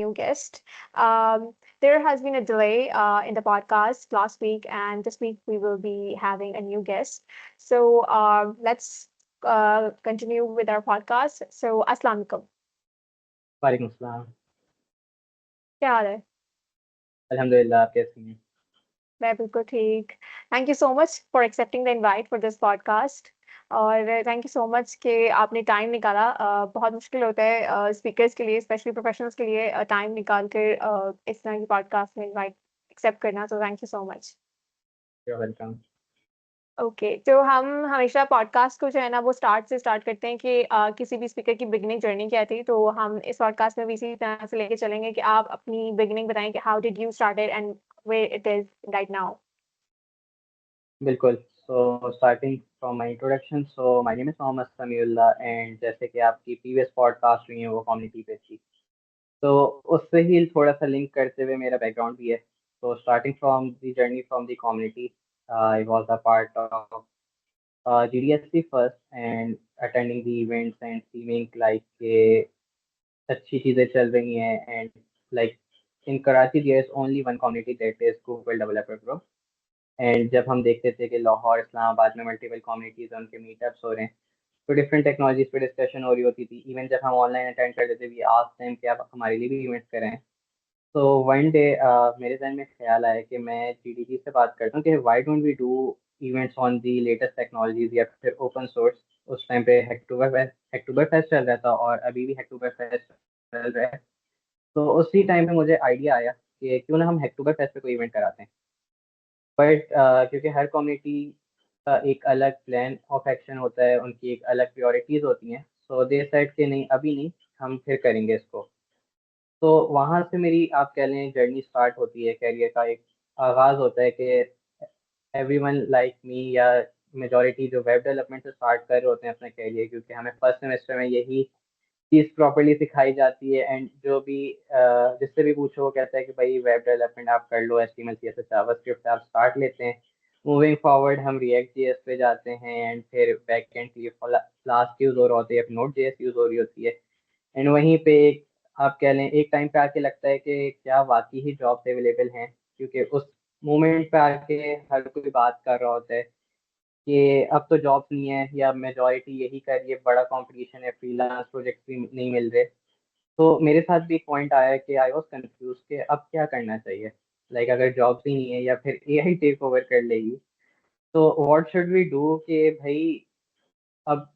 new guest. There has been a delay in the podcast last week, and this week we will be having a new guest. So let's continue with our podcast. So, Assalamu alaikum. वालेकुम सलाम। क्या हाल है? अल्हम्दुलिल्लाह, आप कैसी हैं? मैं बिल्कुल ठीक। Thank you so much for accepting the invite for this podcast और थैंक यू सो मच कि आपने टाइम निकाला। बहुत मुश्किल होता है स्पीकर्स के लिए, स्पेशली प्रोफेशनल्स के लिए टाइम निकाल कर इस तरह की पॉडकास्ट में इनवाइट एक्सेप्ट करना, तो thank you so much. You welcome. Okay, तो हम हमेशा पॉडकास्ट को जो है ना वो स्टार्ट से स्टार्ट करते हैं कि किसी भी स्पीकर की बिगिनिंग जर्नी क्या थी, तो हम इस पॉडकास्ट में भी इसी तरह से लेके चलेंगे कि आप अपनी बिगिनिंग बताएं कि how did you started and where it is right now. बिल्कुल। So starting from my introduction, so my name is Mohammad Samiullah and जैसे कि आपकी प्रीवियस पॉडकास्ट हुई है वो कम्युनिटी पे थी, तो उससे ही थोड़ा-सा लिंक करते हुए मेरा बैकग्राउंड भी है। तो starting from the journey from the community, I was a part of GDSC first and attending the events and seeming like के अच्छी चीज़ें चल रही हैं and like in Karachi there is only one community that is Google developer group. And जब हम देखते थे कि लाहौर इस्लामाबाद में मल्टीपल कम्युनिटीज़ उनके मीटअप्स हो रहे हैं, तो डिफरेंट टेक्नोलॉजीज पे डिस्कशन हो रही होती थी। इवन जब हम ऑनलाइन अटेंड करते थे वी आस्क्ड देम कि आप हमारे लिए भी इवेंट्स करें। तो वन डे मेरे जहन में ख्याल आया कि मैं जीडीजी से बात करता हूँ कि why don't we do events on the latest technologies या फिर ओपन सोर्स। उस टाइम पे हैकटूबर फेस्ट चल रहा था और अभी भी हैकटूबर फेस्ट चल रहा है। तो उसी टाइम पे मुझे आइडिया आया कि क्यों ना हम हैकटूबर फेस्ट पे कोई इवेंट कराते हैं। बट क्योंकि हर कम्युनिटी का एक अलग प्लान ऑफ एक्शन होता है, उनकी एक अलग प्रायोरिटीज़ होती हैं, सो दे सेड कि नहीं अभी नहीं, हम फिर करेंगे इसको। तो वहाँ से मेरी आप कह लें जर्नी स्टार्ट होती है, करियर का एक आगाज़ होता है कि एवरीवन लाइक मी या मेजॉरिटी जो वेब डेवलपमेंट से स्टार्ट कर रहे होते हैं अपना करियर, क्योंकि हमें फर्स्ट सेमेस्टर में यही चीज़ प्रॉपर्ली सिखाई जाती है। एंड जो भी जिससे भी पूछो वो कहता है कि भाई वेब डेवलपमेंट आप कर लो, HTML CSS जावास्क्रिप्ट आप स्टार्ट लेते हैं, मूविंग फॉरवर्ड हम रिएक्ट जेएस पे जाते हैं एंड फिर बैक एंड के लिए लास्ट यूज़ हो रहा होता है या नोट जेएस यूज़ हो रही होती है। एंड वहीं पे एक आप कह लें एक टाइम पे आके लगता है कि क्या वाकई ही जॉब्स अवेलेबल हैं, क्योंकि उस मोमेंट पे आके हर कोई बात कर रहा होता है कि अब तो जॉब्स नहीं है या मेजॉरिटी यही कर रही है, बड़ा कंपटीशन है, फ्रीलांस प्रोजेक्ट भी नहीं मिल रहे। तो मेरे साथ भी एक पॉइंट आया कि आई वाज कंफ्यूज कि अब क्या करना चाहिए। लाइक अगर जॉब्स ही नहीं है या फिर एआई टेक ओवर कर लेगी, तो व्हाट शुड वी डू कि भाई अब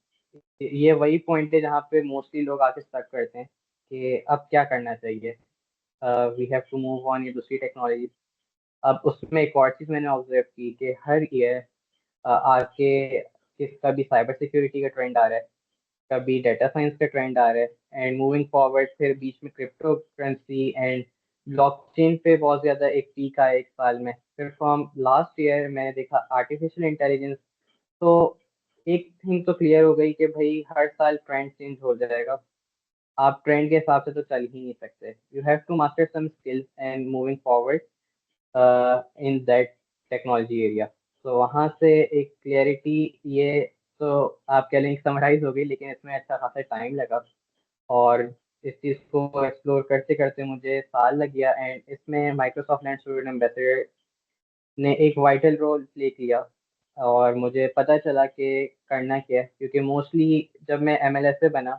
ये वही पॉइंट है जहाँ पे मोस्टली लोग आके स्टक करते हैं कि अब क्या करना चाहिए, we have to move on ये दूसरी टेक्नोलॉजी। अब उसमें एक और चीज़ मैंने ऑब्जर्व की कि हर ईयर आके कभी साइबर सिक्योरिटी का ट्रेंड आ रहा है, कभी डाटा साइंस का ट्रेंड आ रहा है एंड मूविंग फॉरवर्ड फिर बीच में क्रिप्टो करेंसी एंड ब्लॉकचेन पे बहुत ज़्यादा एक पीक आया एक साल में। फिर फ्रॉम लास्ट ईयर मैंने देखा आर्टिफिशियल इंटेलिजेंस। तो एक थिंग तो क्लियर हो गई कि भाई हर साल ट्रेंड चेंज हो जाएगा, आप ट्रेंड के हिसाब से तो चल ही नहीं सकते। You have to master some skills and moving forward in that technology area. तो वहाँ से एक क्लियरिटी ये तो आप कह लें समराइज हो गई, लेकिन इसमें अच्छा खासा टाइम लगा और इस चीज़ को एक्सप्लोर करते करते मुझे साल लग गया। एंड इसमें माइक्रोसॉफ्ट लैंड स्टूडेंट एम्बेसडर ने एक वाइटल रोल प्ले किया और मुझे पता चला कि करना क्या है, क्योंकि मोस्टली जब मैं MLS से बना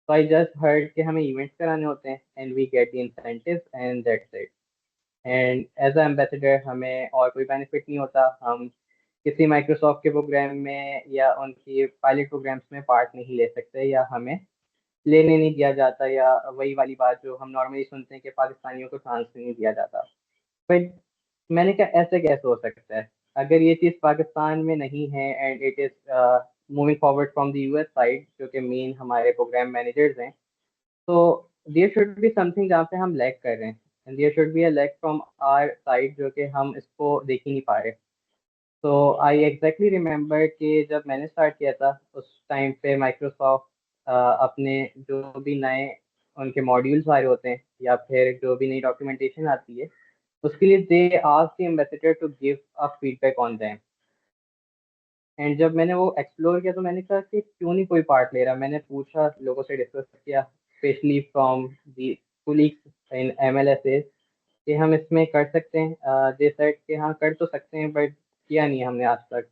तो आई जस्ट हर्ड कि हमें इवेंट्स कराने होते हैं and we get the incentives and that's it. And as a ambassador हमें और कोई बेनिफिट नहीं होता, हम किसी माइक्रोसॉफ्ट के प्रोग्राम में या उनकी पायलट प्रोग्राम्स में पार्ट नहीं ले सकते या हमें लेने नहीं दिया जाता, या वही वाली बात जो हम नॉर्मली सुनते हैं कि पाकिस्तानियों को चांस नहीं दिया जाता। बट मैंने कहा ऐसे कैसे हो सकता है, अगर ये चीज़ पाकिस्तान में नहीं है and it is moving forward from the US side जो कि मेन हमारे प्रोग्राम मैनेजर्स हैं, तो देयर शुड बी समथिंग जहाँ पे हम लैग कर रहे हैं and there should be a lag from our side जो कि हम इसको देख ही नहीं पा रहे। तो आई एग्जैक्टली रिमेम्बर कि जब मैंने स्टार्ट किया था उस टाइम पे माइक्रोसॉफ्ट अपने जो भी नए उनके मॉड्यूल्स आ रहे होते हैं या फिर जो भी नई डॉक्यूमेंटेशन आती है उसके लिए they ask the ambassador to give a feedback on them. And जब मैंने वो एक्सप्लोर किया तो मैंने कहा कि क्यों नहीं कोई पार्ट ले रहा। मैंने पूछा, लोगों से डिस्कस किया, specially from the colleagues in MLSA कि हम इसमें कर सकते हैं। दे सेड कि हाँ कर तो सकते हैं, बट किया नहीं हमने आज तक।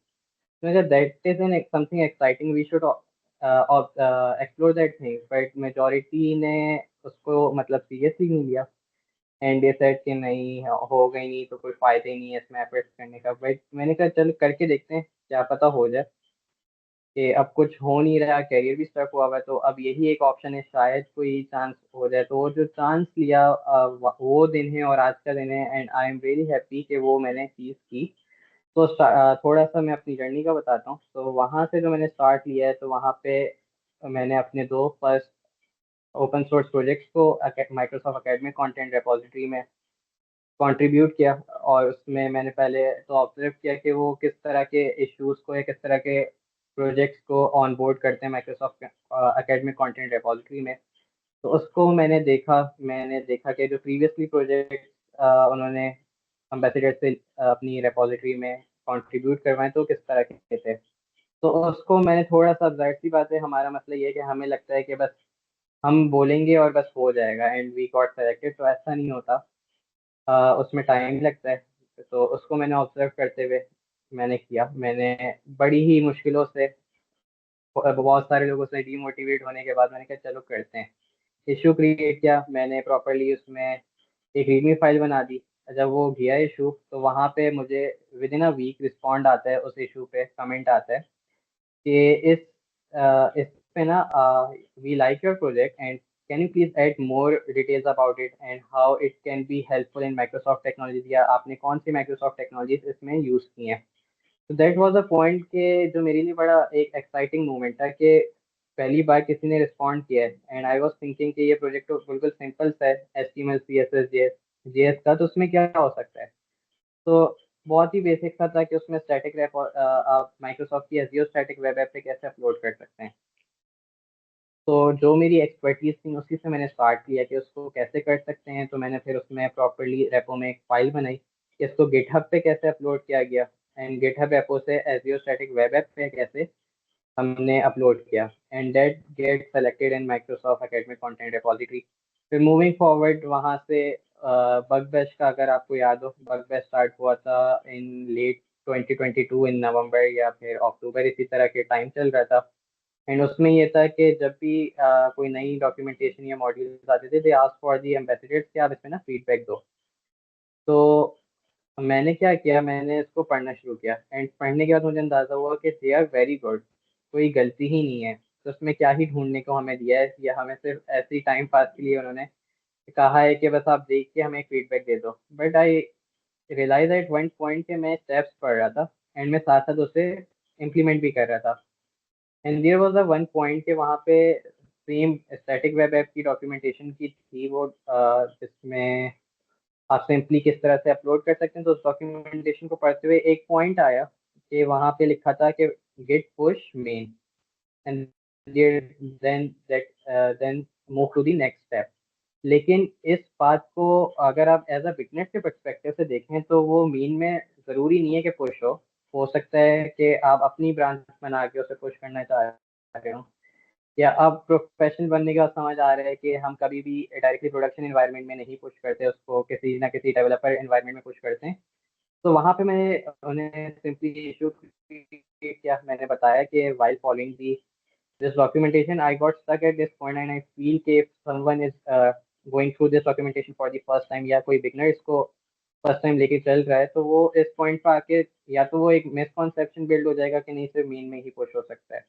तो मैं that is an something exciting, we should explore that thing, but majority ने उसको मतलब सीरियसली नहीं लिया। एंड दे सेड कि नहीं हो गई नहीं तो कोई फायदा ही नहीं है इसमें एफर्ट्स करने का। बट मैंने कहा चल करके देखते हैं, क्या पता हो जाए। कि अब कुछ हो नहीं रहा, कैरियर भी स्टक हुआ हुआ है, तो अब यही एक ऑप्शन है, शायद कोई चांस हो जाए। तो वो जो चांस लिया वो दिन है और आज का दिन है, and I am really happy कि वो मैंने चीज़ की। तो थोड़ा सा मैं अपनी जर्नी का बताता हूँ। तो वहाँ से जो मैंने स्टार्ट लिया है, तो वहाँ पे मैंने अपने दो फर्स्ट ओपन सोर्स प्रोजेक्ट्स को माइक्रोसॉफ्ट एकेडमिक कंटेंट रेपोजिटरी में कंट्रीब्यूट किया। और उसमें मैंने पहले तो ऑब्जर्व किया कि वो किस तरह के इश्यूज को या किस तरह के प्रोजेक्ट्स को ऑन बोर्ड करते हैं माइक्रोसॉफ्ट एकेडमिक कंटेंट रेपोजिटरी में। तो उसको मैंने देखा कि जो प्रीवियसली प्रोजेक्ट उन्होंने एम्बेसडर से अपनी रेपोजिटरी में कंट्रीब्यूट करवाए तो किस तरह के थे। तो उसको मैंने थोड़ा सा, जाहिर सी बात है हमारा मसला ये है कि हमें लगता है कि बस हम बोलेंगे और बस हो जाएगा एंड वी गॉट सेलेक्टेड, तो ऐसा नहीं होता। उसमें टाइम लगता है। तो उसको मैंने ऑब्जर्व करते हुए मैंने किया। मैंने बड़ी ही मुश्किलों से, बहुत सारे लोगों से डीमोटिवेट होने के बाद मैंने कहा चलो करते हैं। इशू क्रिएट किया मैंने प्रॉपरली, उसमें एक रीडमी फाइल बना दी। जब वो गया इशू तो वहाँ पे मुझे within a week respond आता है, उस इशू पे कमेंट आता है कि इस पे ना, we like your project and can you please add more details about it and how it can be helpful in Microsoft technologies, या आपने कौन सी माइक्रोसॉफ्ट टेक्नोलॉजीज इसमें यूज़ की हैं। तो दैट वाज अ पॉइंट के जो मेरे लिए बड़ा एक एक्साइटिंग मोमेंट था कि पहली बार किसी ने रिस्पॉन्ड किया है। एंड आई वाज थिंकिंग कि ये प्रोजेक्ट तो बिल्कुल सिंपल सा है, HTML CSS JS का, तो उसमें क्या हो सकता है। तो बहुत ही बेसिक सा था कि उसमें स्टैटिक रैप, आप माइक्रोसॉफ्ट की एजियो स्टैटिक वेब ऐप पे कैसे अपलोड कर सकते हैं। तो जो मेरी एक्सपर्टीज थी उसी से मैंने स्टार्ट किया कि उसको कैसे कर सकते हैं। तो मैंने फिर उसमें प्रॉपरली रेपो में एक फाइल बनाई कि इसको गिटहब पे कैसे अपलोड किया गया, एंड गिटहब एपो से एजियो स्टैटिक वेब ऐप पे कैसे हमने अपलोड किया, and that get selected in Microsoft academic content repository. फिर मूविंग फॉरवर्ड वहाँ से बग बैश का, अगर आपको याद हो, बग बैश स्टार्ट हुआ था इन लेट 2022 इन नवंबर या फिर अक्टूबर, इसी तरह के टाइम चल रहा था। एंड उसमें ये था कि जब भी कोई नई डॉक्यूमेंटेशन या मॉड्यूल्स आते थे, they ask for the ambassadors कि आप इसमें ना फीडबैक दो। तो मैंने क्या किया, मैंने इसको पढ़ना शुरू किया, एंड पढ़ने के बाद मुझे अंदाज़ा हुआ कि दे आर वेरी गुड, कोई गलती ही नहीं है। तो उसमें क्या ही ढूंढने को हमें दिया है, या हमें सिर्फ ऐसे ही टाइम पास के लिए उन्होंने कहा है कि बस आप देख के हमें फीडबैक दे दो। But I realise at one point के मैं स्टेप्स पढ़ रहा था एंड मैं साथ साथ उसे इम्प्लीमेंट भी कर रहा था। And there was a one point के वहाँ पे सेम स्टैटिक वेब ऐप की डॉक्यूमेंटेशन की थी वो, जिसमें आप सिंपली किस तरह से अपलोड कर सकते हैं। तो उस डॉक्यूमेंटेशन को पढ़ते हुए एक पॉइंट आया कि वहाँ पे लिखा था कि git push main and then that then move to the next step. लेकिन इस बात को अगर आप एज अ बिगनर के परस्पेक्टिव से देखें तो वो मेन में ज़रूरी नहीं है कि पुश हो सकता है कि आप अपनी ब्रांच बना के उसे पुश करना चाह रहे हो, या अब प्रोफेशनल बनने के बाद समझ आ रहा है कि हम कभी भी डायरेक्टली प्रोडक्शन एनवायरनमेंट में नहीं पुश करते, उसको किसी ना किसी डेवलपर एनवायरनमेंट में पुश करते हैं। तो वहाँ पे मैंने उन्हें सिंपली इशू किया, मैंने बताया कि while following this documentation I got stuck at this point and I feel कि if someone is going through this documentation for the first time, या कोई बिगनर इसको फर्स्ट टाइम लेके चल रहा है, तो वो इस पॉइंट पर आके या तो वो एक मिसकॉन्सेप्शन बिल्ड हो जाएगा कि नहीं सिर्फ मीन में ही पुश हो सकता है।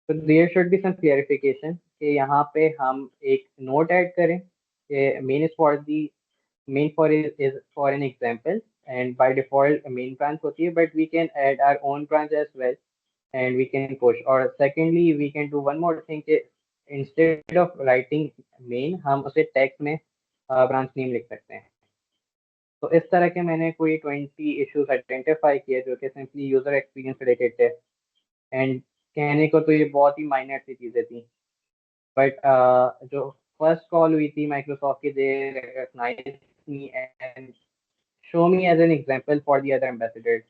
तो there should be some clarification कि यहाँ पे हम एक नोट ऐड करें कि main is for the main for is for an example, and by default main branch होती है, but we can add our own branch as well and we can push. और secondly we can do one more thing कि instead of writing main हम उसे text में branch name लिख सकते हैं। तो इस तरह के मैंने कोई 20 इश्यूज आइडेंटिफाई किए जो कि सिंपली यूजर एक्सपीरियंस रिलेटेड थे। एंड कहने को तो ये बहुत ही माइनर सी चीज़ें थी, बट जो फर्स्ट कॉल हुई थी माइक्रोसॉफ्ट की, they recognize me and show me as an example for the other ambassadors,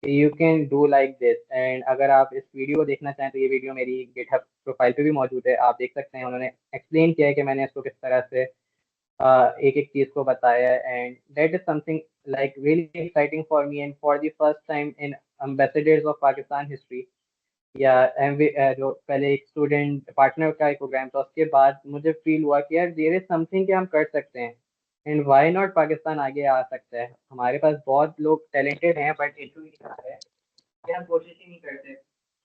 you can do like this. And अगर आप इस वीडियो को देखना चाहें तो ये वीडियो मेरी गिटहब प्रोफाइल पे भी मौजूद है, आप देख सकते हैं। उन्होंने एक्सप्लेन किया है कि मैंने इसको किस तरह से एक एक चीज को बताया and that is something like really exciting for me and for the first time in ambassadors of Pakistan history या एमवी जो पहले एक स्टूडेंट पार्टनर का एक प्रोग्राम था उसके बाद मुझे फील हुआ कि यार देयर इज समथिंग कि हम कर सकते हैं एंड व्हाई नॉट पाकिस्तान आगे आ सकता है। हमारे पास बहुत लोग टैलेंटेड हैं बट इशू ये है कि हम कोशिश ही नहीं करते,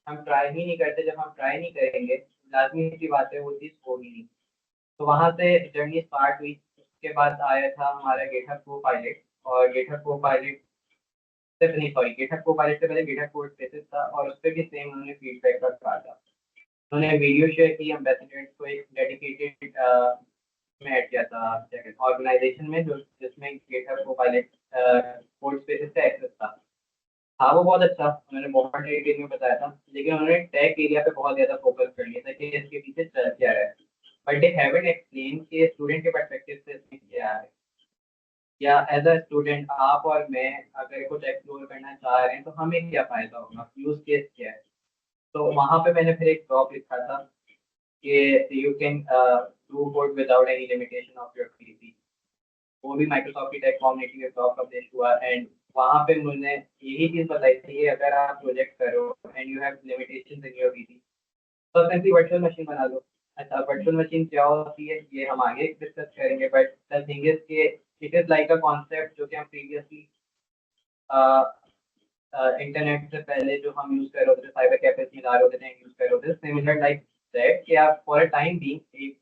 हम ट्राई ही नहीं करते। जब हम ट्राई नहीं करेंगे लाजमी सी बात है वो चीज़ होगी नहीं। तो वहां से जर्नी स्टार्ट हुई। उसके बाद आया था हमारा गेटअप को पायलट, और गेटअप को पायलट सिर्फ नहीं सॉरी गेटअप को पायलट से पहले गेटअप कोड स्पेसिस था और उस पर भी सेम उन्होंने फीडबैक का कहा था। उन्होंने वीडियो शेयर की एम्बेसडर को एक डेडिकेटेड में ऐड किया था क्या कहते ऑर्गेनाइजेशन में जो जिसमें गेटअप को पायलट कोड स्पेसिस का एक्सेस था। हाँ वो बहुत अच्छा, उन्होंने बहुत डिटेल में बताया था, लेकिन उन्होंने टेक एरिया पे बहुत ज्यादा फोकस कर लिया था कि इसके पीछे चल क्या रहा है। बट दे हैवंट एक्सप्लेन कि स्टूडेंट के पर्सपेक्टिव से इसमें क्या है, या एज अ स्टूडेंट आप और मैं अगर कुछ एक्सप्लोर करना चाह रहे हैं तो हमें क्या फायदा होगा, यूज केस क्या है। तो वहां पे मैंने फिर एक टॉप लिखा था कि you can do code without any limitation of your PC. वो भी माइक्रोसॉफ्ट की टेक कम्युनिटी में टॉप पब्लिश हुआ एंड वहां पे मुझे यही चीज बताई थी कि अगर आप प्रोजेक्ट करो and you have limitations in your PC तो सिंपली वर्चुअल मशीन बना लो। अच्छा वर्चुअल मशीन क्या होती है ये हम आगे डिस्कस करेंगे, बट द थिंग इज कि it is like a concept जो कि हम प्रीवियसली इंटरनेट से पहले जो हम यूज कर रहे होते थे, साइबर कैफेज में जा रहे होते थे यूज कर रहे होते थे, सिमिलर लाइक दैट कि आप फॉर अ टाइम भी एक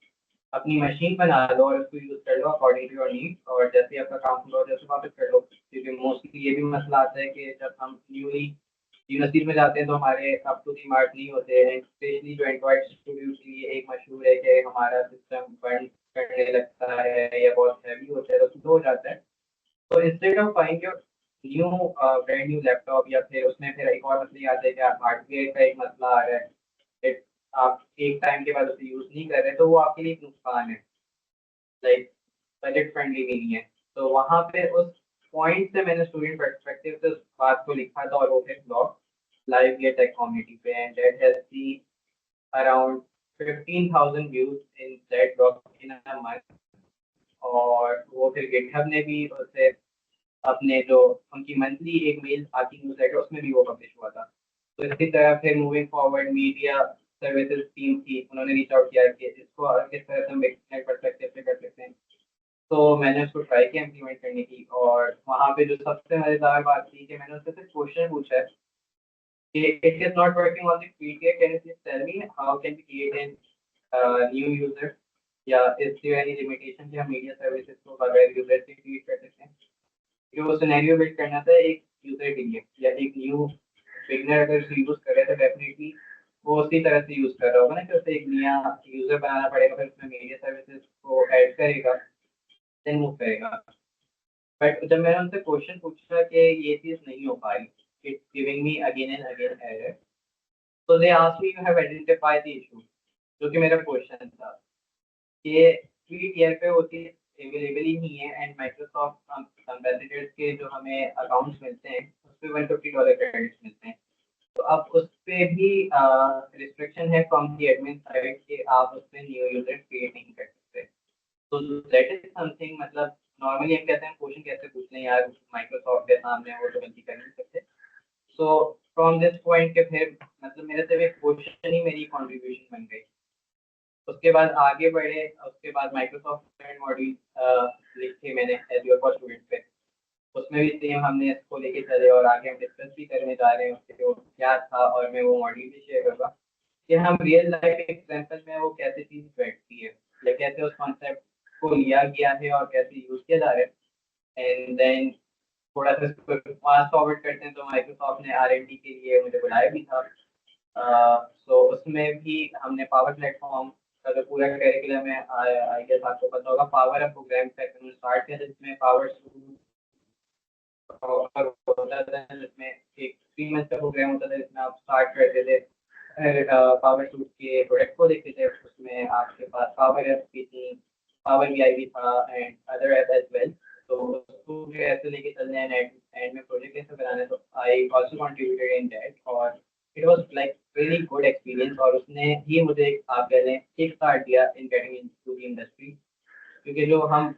अपनी मशीन बना लो और उसको यूज कर लो अकॉर्डिंग टू योर नीड्स, और जैसे ही आपका काम पूरा हो जैसे वापस कर लो। क्योंकि मोस्टली ये भी मसला आता है कि जब हम न्यूली यूनिवर्सिटी में जाते हैं तो हमारे अप टू दी मार्क नहीं होते हैं, स्पेशली जो एंड्रॉइड स्टूडियो के लिए एक मशहूर है कि हमारा सिस्टम बंद करने लगता है या बहुत हैवी होता है तो स्लो हो जाता है। तो instead of buying your new brand new laptop, या फिर उसमें फिर एक और मसले आते हैं कि हार्डवेयर का एक मसला आ रहा है, it- आप एक टाइम के बाद उसे यूज नहीं कर रहे तो वो आपके लिए एक नुकसान है, लाइक बजट फ्रेंडली भी नहीं है। तो वहां पे उस पॉइंट से मैंने स्टूडेंट पर्सपेक्टिव से उस बात को लिखा था और वो फिर ब्लॉग लाइव ये टेक कम्युनिटी पे and that has see around 15,000 views in that blog in a month. और वो फिर गिटहब ने भी उसे अपने जो उनकी मंथली एक मेल आती न्यूज़लेटर उसमें भी वो पब्लिश हुआ था। तो इसी तरह फिर moving forward media services team थी, उन्होंने रीच आउट किया कि इसको और किस तरह से हम एक पर्सपेक्टिव से कर सकते हैं। तो मैंने उसको ट्राई किया इम्प्लीमेंट करने की, और वहाँ पे जो सबसे मज़ेदार बात थी कि मैंने उससे सिर्फ क्वेश्चन पूछा है कि it is not working on the feedback, can you please tell me how can we create an new user, या इज देयर एनी लिमिटेशन कि हम मीडिया सर्विसेज को बगैर यूजर से क्रिएट कर सकते हैं। जो सिनेरियो बिल्ड करना था एक यूजर के लिए या एक न्यू बिगनर अगर उसे यूज कर रहे हैं तो डेफिनेटली वो उसी तरह से यूज कर रहा होगा ना कि उसे एक नया यूजर बनाना पड़ेगा, फिर उसमें मीडिया सर्विसेज को ऐड करेगा, देन मूव करेगा। बट जब मैंने उनसे क्वेश्चन पूछा कि ये चीज़ नहीं हो पाई, it's giving me again and again error, तो they asked me you have identified the issue, जो कि मेरा क्वेश्चन था कि फ्री टियर पे वो चीज़ अवेलेबल ही नहीं है एंड माइक्रोसॉफ्ट एम्बेसडर्स के जो हमें अकाउंट्स मिलते हैं उस पर $150 क्रेडिट्स मिलते हैं। तो अब उस पे भी रिस्ट्रिक्शन है फ्रॉम दी एडमिन साइड कि आप उस पे न्यू यूजर क्रिएट नहीं कर सकते। तो दैट इज समथिंग, मतलब नॉर्मली हम कहते हैं क्वेश्चन कैसे पूछ लें यार माइक्रोसॉफ्ट के सामने, वो तो गलती कर नहीं सकते। सो फ्रॉम दिस पॉइंट के फिर मतलब मेरे से एक क्वेश्चन ही मेरी कंट्रीब्यूशन बन गई। उसके बाद आगे बढ़े, उसके बाद माइक्रोसॉफ्ट मॉड्यूल लिखे मैंने एज्योर फॉर स्टूडेंट पे, उसमें भी सेम हमने इसको लेके चले और आगे हम डिस्कस भी करने जा रहे हैं उसके वो क्या था, और मैं वो मॉड्यूल भी शेयर करूँगा कि हम रियल लाइफ एग्जांपल में वो कैसे चीज़ बैठती है, या कैसे उस कॉन्सेप्ट को लिया गया है और कैसे यूज किया जा रहा है। एंड देन थोड़ा सा फास्ट फॉरवर्ड करते हैं तो माइक्रोसॉफ्ट ने R&D के लिए मुझे बुलाया भी था। सो उसमें भी हमने पावर प्लेटफॉर्म का जो पूरा करिकुलम है, आई गेस आपको पता होगा, पावर अप प्रोग्राम से स्टार्ट किया जिसमें पावर और होता था, जिसमें एक 3 मंथ का प्रोग्राम होता था जिसमें आप स्टार्ट करते थे पावर सूट के प्रोडक्ट को देखते थे, उसमें आपके पास पावर एप भी थी, पावर बीआई भी था and other app as well. तो उसको भी ऐसे लेके चलने हैं एंड में प्रोजेक्ट कैसे बनाना है, तो I also contributed in that और it was like really good experience, और उसने ही मुझे आप कह लें किक स्टार्ट दिया in getting into the industry. क्योंकि जो हम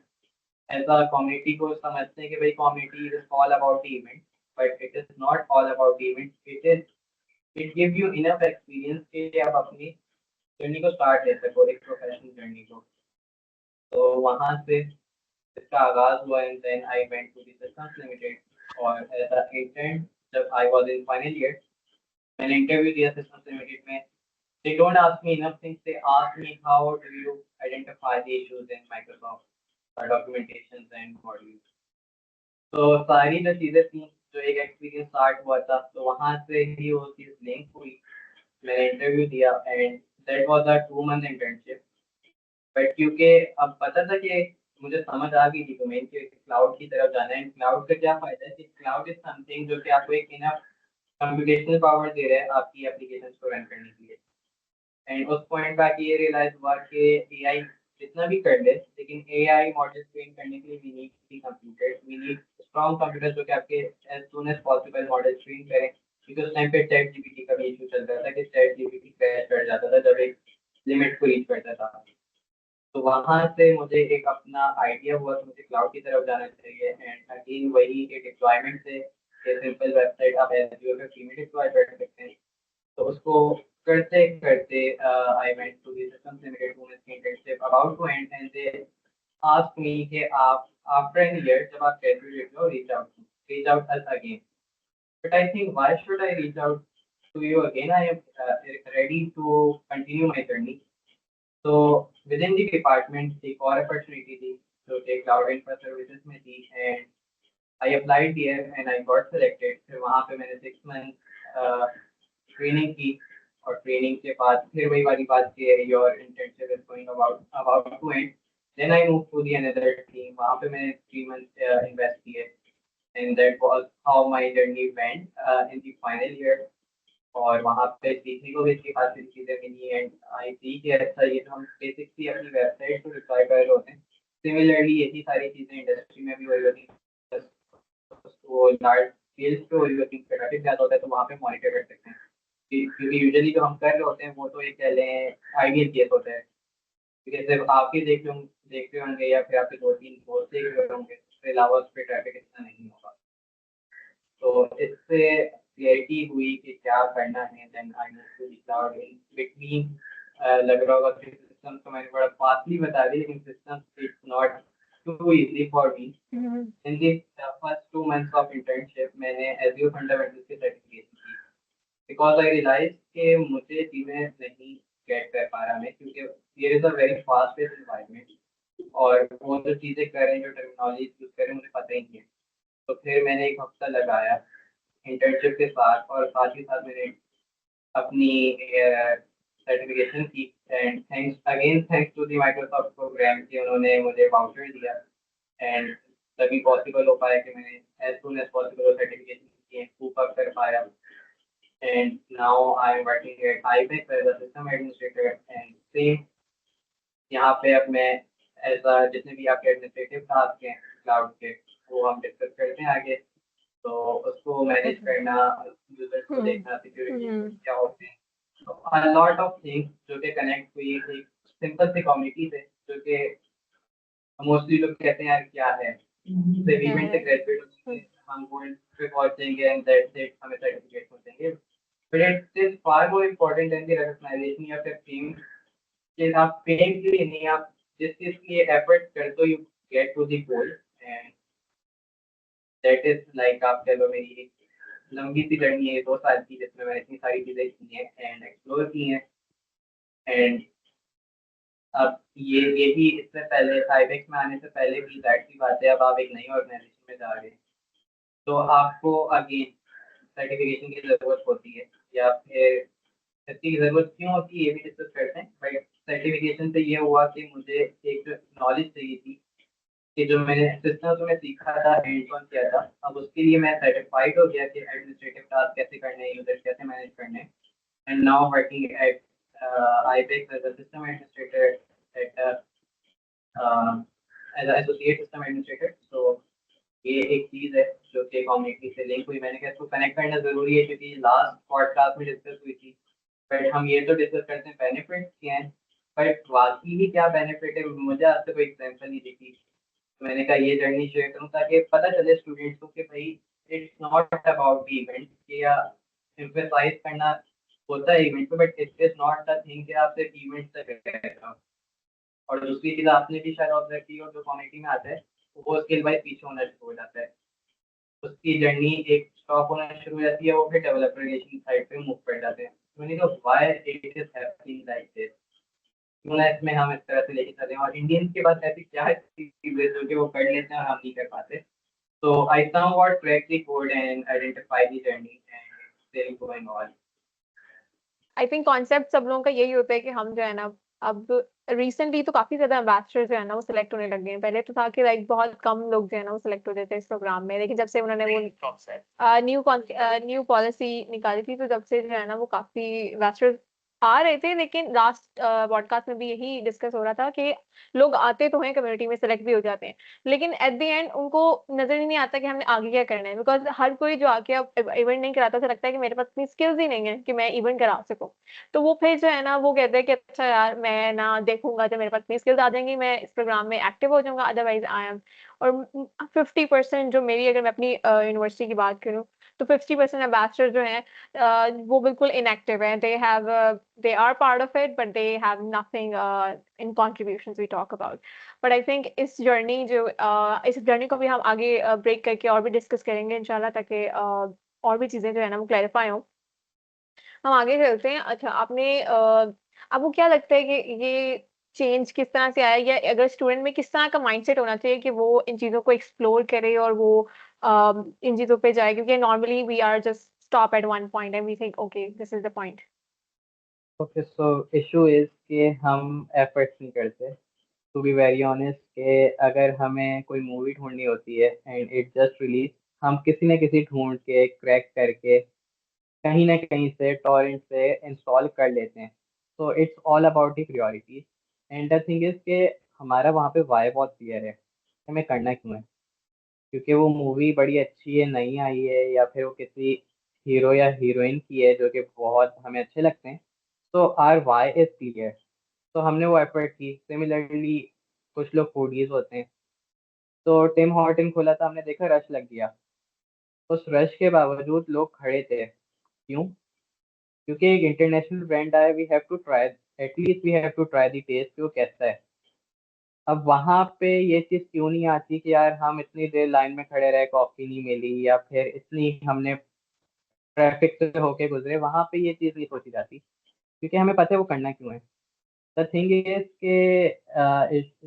एज अ कम्युनिटी को समझते हैं कि भाई community is all about the event, but it is not all about the event, it give you enough experience कि आप अपनी जर्नी को स्टार्ट ले सको, एक प्रोफेशनल जर्नी को। तो वहाँ से इसका आगाज हुआ and then I went to the systems limited, और एज अ इंटर्न जब I was in final year मैंने इंटरव्यू दिया सिस्टम्स लिमिटेड में। They don't ask me enough things. They ask me how do you identify the issues in Microsoft documentations and modules. तो सारी जो चीज़ें थी, जो एक एक्सपीरियंस स्टार्ट हुआ था, तो वहाँ से ही वो चीज़ लिंक हुई। मैंने इंटरव्यू दिया and that was a 2 month internship. But क्योंकि अब पता था कि मुझे समझ आ गई थी डोमेन के क्लाउड की तरफ जाना है। क्लाउड का क्या फायदा है कि क्लाउड इज समथिंग जो कि आपको एक इनफ कंप्यूटेशनल पावर दे रहा है आपकी एप्लीकेशंस को रन करने के लिए। एंड उस पॉइंट पे आके ये रियलाइज हुआ कि एआई जितना भी कर ले, लेकिन एआई मॉडल ट्रेन करने के लिए we need the computer, we need strong computer जो कि आपके as soon as possible model train करें। क्योंकि उस टाइम पे चैट जीपीटी का भी इशू चल रहा था कि चैट जीपीटी क्रैश कर जाता था जब एक लिमिट को रीच करता था। तो वहाँ से मुझे एक अपना आइडिया हुआ कि मुझे क्लाउड की तरफ जाना चाहिए। एंड अगेन वही कि डिप्लॉयमेंट से सिंपल वेबसाइट आप एज़्योर पे फ्री में डिप्लॉय कर सकते हैं। तो उसको करते करते I went to the systems limited whom is internship about to end, and they asked me कि आप after an year जब आप graduate हो reach out us again. But I think why should I reach out to you again? I am ready to continue my journey. So within the department एक और opportunity थी जो कि cloud infra services में थी, and I applied there and I got selected. फिर वहाँ पे मैंने 6 months ट्रेनिंग की, और ट्रेनिंग के बाद फिर वही वाली बात की your internship is going about to end, then I move to the another team. वहाँ पे मैंने 3 मंथ इन्वेस्ट किए and that was how my journey went in the final year. और वहाँ पे सीखने को भी इतनी खासी चीज़ें मिली एंड आई सी कि अच्छा ये तो हम बेसिकली अपनी वेबसाइट को डिप्लॉय कर रहे होते हैं, सिमिलरली यही सारी चीज़ें इंडस्ट्री में भी वही होती हैं। वो लार्ज स्केल्स पे वही होती है, ट्रैफिक ज़्यादा होता है तो वहाँ पे मॉनिटर कर सकते हैं। क्योंकि यूजुअली जो हम कर रहे होते हैं वो तो एक कह लें आइडियल केस होता है, क्योंकि सिर्फ आप ही देख रहे होंगे या फिर आपके 2-3 दोस्त देख रहे होंगे, उसके अलावा उस पर ट्रैफिक इतना नहीं होगा। तो इससे क्लियरिटी हुई कि क्या करना है। Then I need to reach out in between. लग रहा होगा कि सिस्टम तो मैंने बड़ा फास्टली बता दी, लेकिन system it's not too easy for me. In the first 2 months of internship मैंने एज़्योर फंडामेंटल्स की सर्टिफिकेशन की, बिकॉज आई रियलाइज कि मुझे चीज़ें नहीं गेट कर पा रहा मैं, क्योंकि there is a very fast pace environment, और वो जो चीज़ें कर रहे हैं, जो टेक्नोलॉजी यूज़ कर रहे हैं, मुझे पता ही नहीं है। तो फिर मैंने 1 हफ्ता लगाया इंटर्नशिप के साथ, और साथ ही साथ मैंने अपनी सर्टिफिकेशन की। And thanks to the Microsoft program कि उन्होंने मुझे वाउचर दिया, एंड तभी पॉसिबल हो पाया कि मैंने एज सुन एज पॉसिबल वो सर्टिफिकेशन की कूप अप कर पाया। And now I'm working at IBEX as a system administrator, and same यहाँ पे अब मैं एज अ जितने भी आपके एडमिनिस्ट्रेटिव टास्क हैं क्लाउड के, वो हम डिस्कस करते हैं आगे। तो उसको मैनेज करना, यूजर्स को देखना, सिक्योरिटी क्या होते हैं, तो अ लॉट ऑफ थिंग्स जो कि कनेक्ट हुई एक सिंपल सी कम्युनिटी से, जो कि मोस्टली लोग कहते हैं यार क्या है, सिर्फ इवेंट से ग्रेजुएट होंगे, हम गोल्ड पे पहुंचेंगे एंड दैट्स इट, हमें सर्टिफिकेट मिलेंगे। But it is far more important than the recognition of your team. कि आप फेम के लिए नहीं, आप जिस चीज के लिए एफर्ट करते हो you get to the goal, and that is like आप कह लो मेरी एक लंबी सी जर्नी है 2 साल की, जिसमें मैंने इतनी सारी चीजें की हैं एंड एक्सप्लोर की हैं। एंड अब यही इससे पहले साइबेक्स में आने से पहले भी जाहिर सी बात है, अब आप एक नई ऑर्गेनाइजेशन में जा रहे हैं तो आपको अगेन सर्टिफिकेशन की जरूरत होती है, या फिर इसकी ज़रूरत क्यों होती है ये भी डिस्कस करते हैं। बट सर्टिफिकेशन से ये हुआ कि मुझे एक नॉलेज चाहिए थी कि जो मैंने सिस्टम में सीखा था, हैंड्स ऑन किया था, अब उसके लिए मैं सर्टिफाइड हो गया कि एडमिनिस्ट्रेटिव टास्क कैसे करने हैं, यूजर कैसे मैनेज करने हैं। And now working at IBEX as a system administrator at as a associate system administrator. तो ये एक चीज़ है जो कि कम्युनिटी से लिंक हुई। मैंने कहा इसको कनेक्ट करना ज़रूरी है क्योंकि लास्ट पॉडकास्ट में डिस्कस हुई थी, बट हम ये तो डिस्कस करते हैं बेनिफिट्स क्या हैं, बट वाकई ही क्या बेनिफिट है, मुझे आज तक कोई एग्जाम्पल नहीं दिखी। मैंने कहा ये जर्नी शेयर करूँ ताकि पता चले स्टूडेंट्स को कि भाई it's not about the event, कि या एम्फेसाइज करना होता है इवेंट पे, but it is not the thing कि आप सिर्फ इवेंट तक रह जाओ। और दूसरी चीज आपने भी शायद ऑब्जर्व की हो, जो कम्युनिटी में आता है वो स्किल वाइज पीछे होना शुरू हो जाता है, उसकी जर्नी एक स्टॉप होना शुरू हो जाती है, वो फिर डेवलपर रिलेशन साइड पे मूव कर जाते हैं। मैंने कहा why it is happening like this, क्यों ना इसमें हम इस तरह से लेके चले, और इंडियंस के पास ऐसी क्या चीजें जो कि वो कर लेते हैं और हम नहीं कर पाते। So I somewhat cracked the code and identified the journey, and it's still going on. I think concept सब लोगों का यही होता है कि हम जो है ना, अब रिसेंटली तो काफी ज्यादा एम्बेसडर जो है ना वो सिलेक्ट होने लग गए हैं। पहले तो था कि लाइक बहुत कम लोग जो है ना वो सिलेक्ट होते थे इस प्रोग्राम में, लेकिन जब से उन्होंने वो न्यू पॉलिसी निकाली थी, तो जब से जो है ना वो काफी एम्बेसडर आ रहे थे। लेकिन लास्ट पॉडकास्ट में भी यही डिस्कस हो रहा था कि लोग आते तो हैं, कम्युनिटी में सेलेक्ट भी हो जाते हैं, लेकिन एट द एंड उनको नजर ही नहीं आता कि हमने आगे क्या करना है। बिकॉज हर कोई जो आके अब इवेंट नहीं कराता, उसे लगता है कि मेरे पास इतनी स्किल्स ही नहीं है कि मैं इवेंट करा सकूं। तो वो फिर जो है ना वो कहते हैं कि अच्छा यार, मैं ना देखूंगा, जब मेरे पास इतनी स्किल्स आ जाएंगी मैं इस प्रोग्राम में एक्टिव हो जाऊंगा, अदरवाइज आई एम। और 50% जो मेरी, अगर मैं अपनी यूनिवर्सिटी की बात करूं, तो 50% एम्बेसडर जो हैं वो बिल्कुल इनएक्टिव है। They are part of it, but they have nothing in contributions we talk about. But I think इस जर्नी को भी हम आगे ब्रेक करके और भी डिस्कस करेंगे इंशाल्लाह, ताकि और भी चीजें जो है ना वो क्लैरिफाई हो। हम आगे चलते हैं। अच्छा, आपको क्या लगता है कि ये चेंज किस तरह से आया, या अगर स्टूडेंट में किस तरह का माइंडसेट होना चाहिए कि वो इन चीज़ों को एक्सप्लोर करे और वो इन चीज़ों पे जाए? क्योंकि normally we are just stop at one point and we think okay this is the point. Okay, so issue is कि हम एफर्ट्स नहीं करते। टू बी वेरी ऑनेस्ट, कि अगर हमें कोई मूवी ढूंढनी होती है एंड इट जस्ट रिलीज, हम किसी न किसी ढूंढ के क्रैक करके कहीं ना कहीं से टॉरेंट से इंस्टॉल कर लेते हैं। तो it's all about the priorities. And the thing is कि हमारा वहाँ पे वाई बहुत क्लियर है, हमें करना क्यों है। क्योंकि वो मूवी बड़ी अच्छी है, नई आई है, या फिर वो किसी हीरो या हीरोइन की है जो कि बहुत हमें अच्छे लगते हैं, तो आर वाई इज क्लियर। तो हमने वो एफर्ट की। सिमिलरली कुछ लोग फूडीज होते हैं, तो टिम हॉर्टन खोला था, हमने देखा रश लग गया। उस रश के बावजूद लोग खड़े थे, क्यों? क्योंकि एक इंटरनेशनल ब्रांड आया, we have to try, at least we have to try the test कि वो कैसा है। अब वहां पे ये चीज क्यों नहीं आती कि यार हम इतनी देर लाइन में खड़े रहे, कॉफी नहीं मिली, या फिर इतनी हमने ट्रैफिक से होके गुजरे, वहां पे ये चीज नहीं सोची जाती। क्योंकि हमें पता है वो करना क्यों है। द थिंग इज के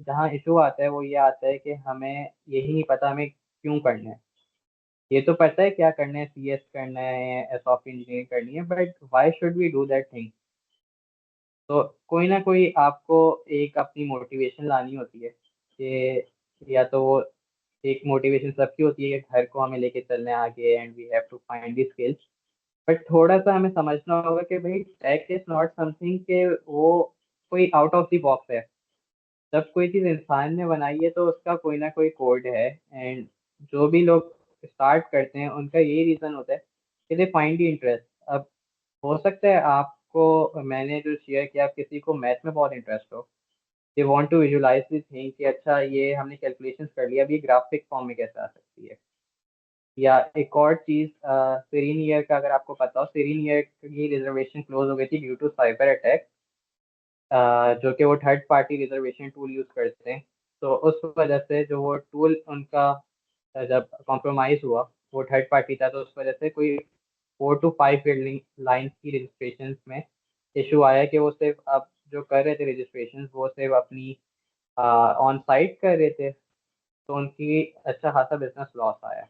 जहाँ इशू आता है वो ये आता है कि हमें यही नहीं पता हमें क्यों करना है। ये तो पता है क्या करना है, सीएस करना है, सॉफ्टवेयर इंजीनियरिंग करनी है, but why should we do that thing. तो कोई ना कोई आपको एक अपनी मोटिवेशन लानी होती है कि या तो वो एक मोटिवेशन सबकी होती है कि घर को हमें लेके चलना है आगे, and we have to find the skills. But थोड़ा सा हमें समझना होगा कि भाई टेक इज नॉट समथिंग के वो कोई आउट ऑफ द बॉक्स है। जब कोई चीज़ इंसान ने बनाई है तो उसका कोई ना कोई कोड है। एंड जो भी लोग स्टार्ट करते हैं उनका यही रीज़न होता है कि दे फाइंड दी इंटरेस्ट। अब हो सकता है आपको, मैंने जो शेयर किया, आप किसी को मैथ में बहुत इंटरेस्ट हो, they want to visualise this thing कि अच्छा ये हमने कैलकुलेशंस कर लिया, अब ये ग्राफिक फॉर्म में कैसे आ सकती है। या एक और चीज़, सीरीन ईयर का अगर आपको पता हो, सीरीन ईयर की रिजर्वेशन क्लोज हो गई थी ड्यू टू साइबर अटैक, जो कि वो third party reservation tool use करते हैं। तो उस वजह से जो वो टूल उनका जब कॉम्प्रोमाइज़ हुआ, वो थर्ड पार्टी था, तो उस वजह से कोई 4 to 5 बिल्डिंग लाइन की रजिस्ट्रेशन में इशू आया कि वो सिर्फ अब जो कर रहे थे रजिस्ट्रेशन, वो सिर्फ अपनी ऑन साइट कर रहे थे, तो उनकी अच्छा खासा बिजनेस लॉस आया।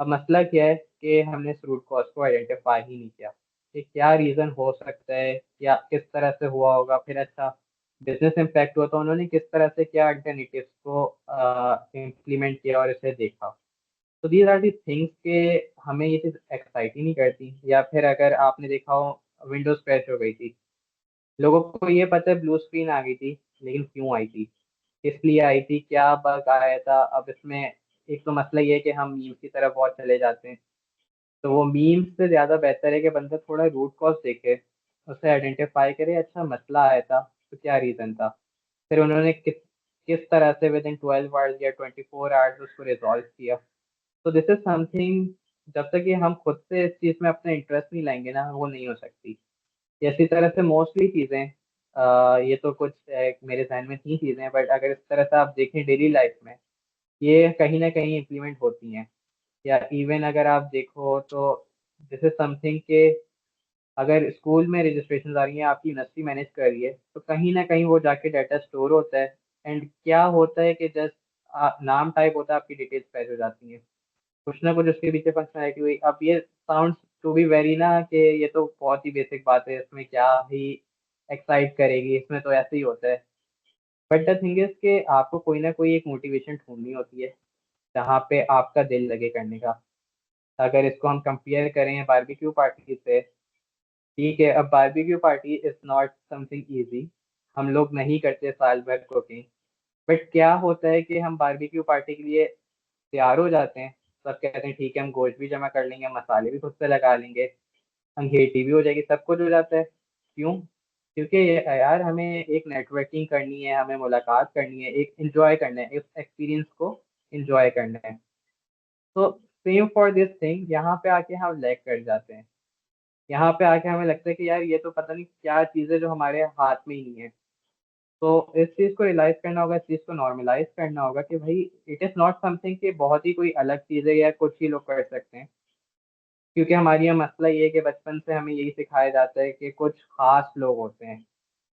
अब मसला क्या है कि हमने इस रूट कॉज को आइडेंटिफाई ही नहीं किया कि क्या रीज़न हो सकता है या किस तरह से हुआ होगा। फिर अच्छा बिजनेस इम्पैक्ट हुआ तो उन्होंने किस तरह से क्या अल्टरनेटिव्स को इम्प्लीमेंट किया और इसे देखा। तो दीज आर दी थिंग्स के हमें ये चीज़ एक्साइट ही नहीं करती। या फिर अगर आपने देखा हो, विंडोज क्रैश हो गई थी, लोगों को ये पता है ब्लू स्क्रीन आ गई थी, लेकिन क्यों आई थी, किस लिए आई थी, क्या बग आया था। अब इसमें एक तो मसला ये है कि हम मीम्स की तरफ बहुत चले जाते हैं। तो वो मीम्स से ज़्यादा बेहतर है कि बंदा थोड़ा रूट कॉज देखे, उसे आइडेंटिफाई करे, अच्छा मसला आया था, तो क्या रीज़न था, फिर उन्होंने किस किस तरह से विद इन 12 आवर्स या 24 आवर्स उसको रिजॉल्व किया। तो दिस इज समथिंग, जब तक कि हम खुद से इस चीज़ में अपना इंटरेस्ट नहीं लाएंगे ना, वो नहीं हो सकती। इसी तरह से मोस्टली चीज़ें, ये तो कुछ मेरे जहन में थी चीज़ें, बट अगर इस तरह से आप देखें डेली लाइफ में, ये कहीं ना कहीं इम्प्लीमेंट होती हैं। या इवन अगर आप देखो तो दिस इज समथिंग के, अगर स्कूल में रजिस्ट्रेशन आ रही है, आपकी यूनिवर्सिटी मैनेज कर रही है, तो कहीं ना कहीं वो जाके डाटा स्टोर होता है। एंड क्या होता है कि जस्ट नाम टाइप होता है, आपकी डिटेल्स फैच हो जाती हैं, कुछ ना कुछ उसके पीछे फंक्शनैलिटी हुई। अब ये साउंड टू बी वेरी ना, कि ये तो बहुत ही बेसिक बात है, इसमें क्या ही एक्साइट करेगी, इसमें तो ऐसे ही होता है। बट द थिंग इज कि आपको कोई ना कोई एक मोटिवेशन ढूंढनी होती है जहाँ पे आपका दिल लगे करने का। अगर इसको हम कंपेयर करें बारबेक्यू पार्टी से, ठीक है, अब barbecue party is not something easy, हम लोग नहीं करते साल भर कुकिंग। बट क्या होता है कि हम बारबेक्यू पार्टी के लिए तैयार हो जाते हैं, सब कहते हैं ठीक है, हम गोश्त भी जमा कर लेंगे, मसाले भी खुद से लगा लेंगे, अंगीठी भी हो जाएगी, सब कुछ हो जाता है। क्यों? क्योंकि यार हमें एक नेटवर्किंग करनी है, हमें मुलाकात करनी है, एक एंजॉय करना है, इस एक्सपीरियंस को एंजॉय करना है। तो सेम फॉर दिस थिंग, यहाँ पे आके हम लैग कर जाते हैं। यहाँ पे आके हमें लगता है कि यार ये तो पता नहीं क्या चीज़ है जो हमारे हाथ में ही नहीं है। तो इस चीज़ को रियलाइज करना होगा, इस चीज़ को नॉर्मलाइज करना होगा कि भाई इट इज़ नॉट समथिंग कि बहुत ही कोई अलग चीज़ है या कुछ ही लोग कर सकते हैं। क्योंकि हमारी यहाँ मसला ये है कि बचपन से हमें यही सिखाया जाता है कि कुछ खास लोग होते हैं,